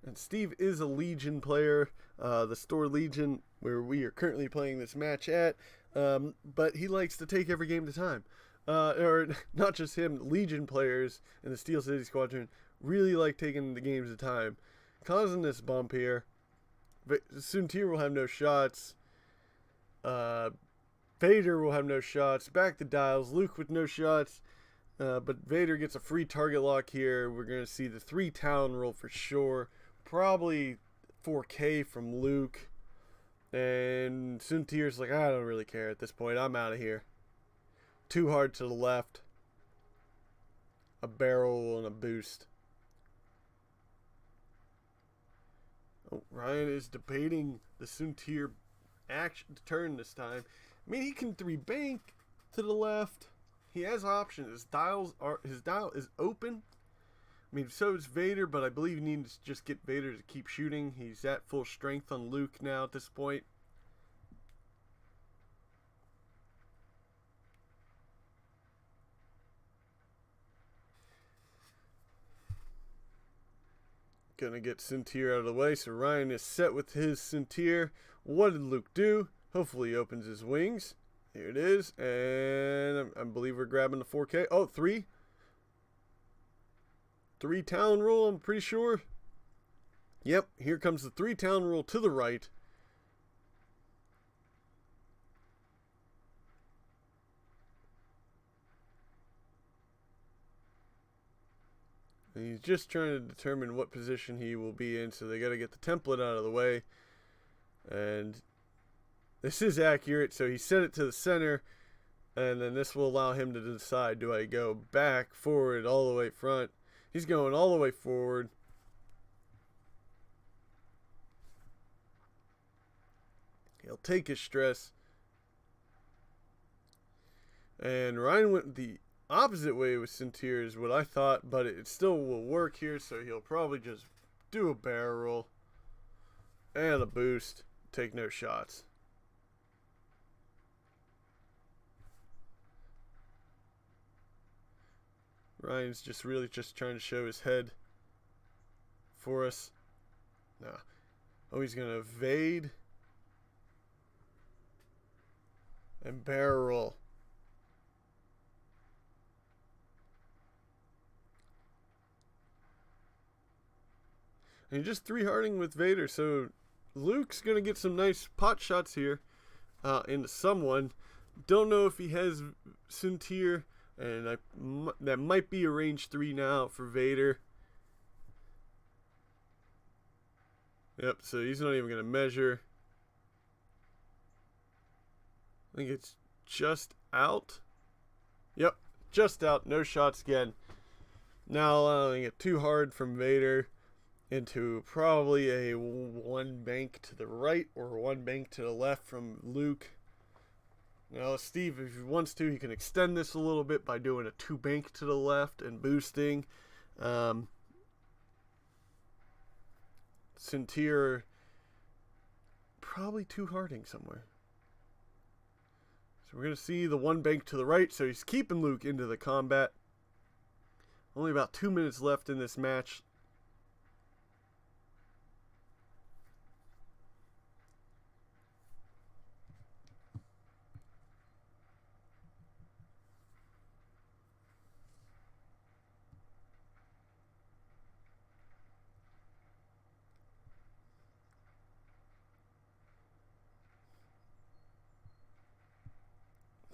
And Steve is a Legion player. The store Legion, where we are currently playing this match at. But he likes to take every game at a time. Or not just him, Legion players in the Steel City Squadron really like taking the games at a time. Causing this bump here. Sintir will have no shots. Vader will have no shots. Back to dials. Luke with no shots. But Vader gets a free target lock here. We're going to see the 3 talon roll for sure. Probably 4K from Luke. And Sintir's like, I don't really care at this point. I'm out of here. Too hard to the left. A barrel and a boost. Oh, Ryan is debating the Sintir action turn this time. I mean, he can 3 bank to the left. He has options. His dial is open. I mean, so is Vader, but I believe you need to just get Vader to keep shooting. He's at full strength on Luke now at this point. Gonna get Sintir out of the way, so Ryan is set with his Sintir. What did Luke do? Hopefully he opens his wings. Here it is, and I believe we're grabbing the 4K. Oh, 3 talon roll, I'm pretty sure. Yep, here comes the 3 talon roll to the right. And he's just trying to determine what position he will be in, so they got to get the template out of the way. And this is accurate, so he set it to the center, and then this will allow him to decide, do I go back, forward, all the way front? He's going all the way forward. He'll take his stress. And Ryan went the opposite way with Sintier is what I thought, but it still will work here, so he'll probably just do a barrel roll and a boost, take no shots. Ryan's just really just trying to show his head for us. Nah. Oh, he's going to evade and barrel roll. And you're just 3-harding with Vader, so Luke's going to get some nice pot shots here into someone. Don't know if he has Sintier, and that might be a range 3 now for Vader. Yep, so he's not even going to measure. I think it's just out. Yep, just out. No shots again. Now allowing it too hard from Vader into probably a 1 bank to the right or 1 bank to the left from Luke. Now, Steve, if he wants to, he can extend this a little bit by doing a 2 bank to the left and boosting. Sintier probably 2-harding somewhere. So we're going to see the 1 bank to the right, so he's keeping Luke into the combat. Only about 2 minutes left in this match.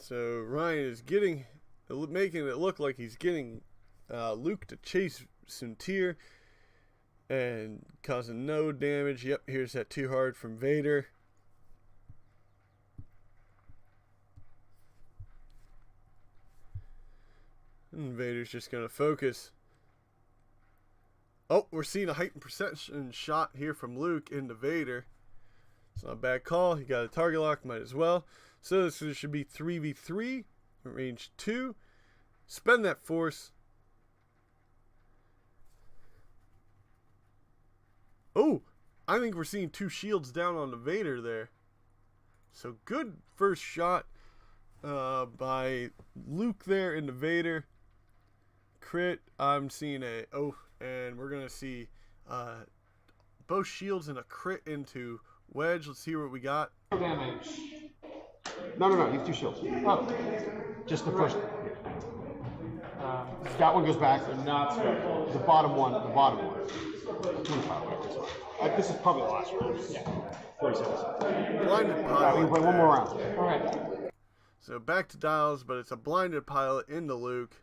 So Ryan is making it look like he's getting Luke to chase Sintier and causing no damage. Yep, here's that 2 hard from Vader. And Vader's just going to focus. Oh, we're seeing a heightened perception shot here from Luke into Vader. It's not a bad call. He got a target lock, might as well. So this should be 3v3, range 2. Spend that force. Oh, I think we're seeing 2 shields down on the Vader there. So good first shot by Luke there into Vader. Crit, I'm seeing and we're going to see both shields and a crit into Wedge. Let's see what we got. Damage. No, you have 2 shields. Oh, Just the first. That one goes back. Not special. The bottom one. 25. This is probably the last round. yeah. 46. Blinded We pilot. can play one more round. All right. So back to Dials, but it's a blinded pilot into Luke.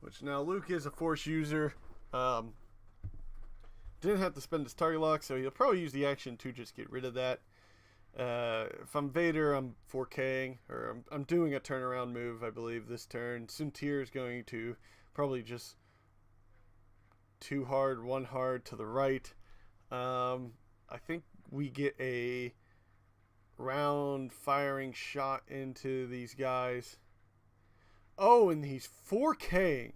Which now Luke is a force user. Didn't have to spend his target lock, so he'll probably use the action to just get rid of that. If I'm Vader, I'm 4K'ing, or I'm doing a turnaround move, I believe, this turn. Sintier is going to probably just 2 hard, 1 hard to the right. I think we get a round firing shot into these guys. Oh, and he's 4K'ing.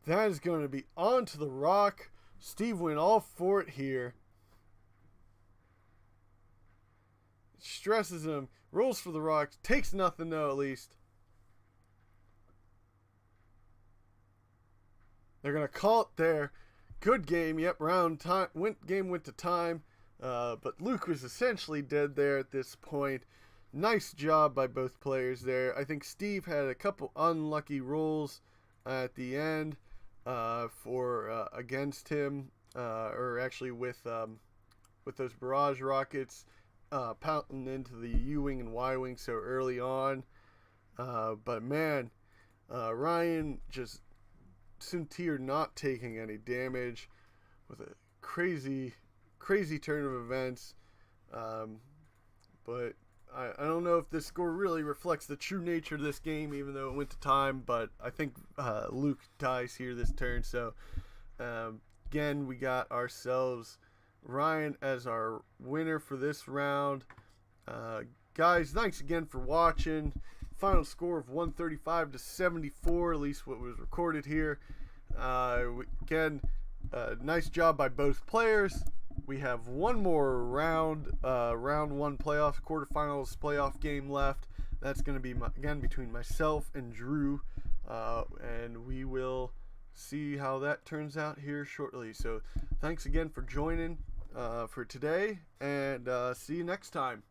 That is going to be onto the rock. Steve went all for it here. Stresses him, rolls for the rock, takes nothing though at least. They're gonna call it there. Good game. Yep, game went to time. But Luke was essentially dead there at this point. Nice job by both players there. I think Steve had a couple unlucky rolls at the end against him, or actually with those barrage rockets. Pouting into the U-Wing and Y-Wing so early on. But man, Ryan just Sintier not taking any damage with a crazy turn of events. But I don't know if this score really reflects the true nature of this game, even though it went to time. But I think Luke dies here this turn. So again, we got ourselves Ryan as our winner for this round. guys, thanks again for watching. Final score of 135 to 74, at least what was recorded here. Again, nice job by both players. We have one more round, round one playoffs, quarterfinals playoff game left. That's going to be, again, between myself and Drew, and we will see how that turns out here shortly. So thanks again for joining for today, and see you next time.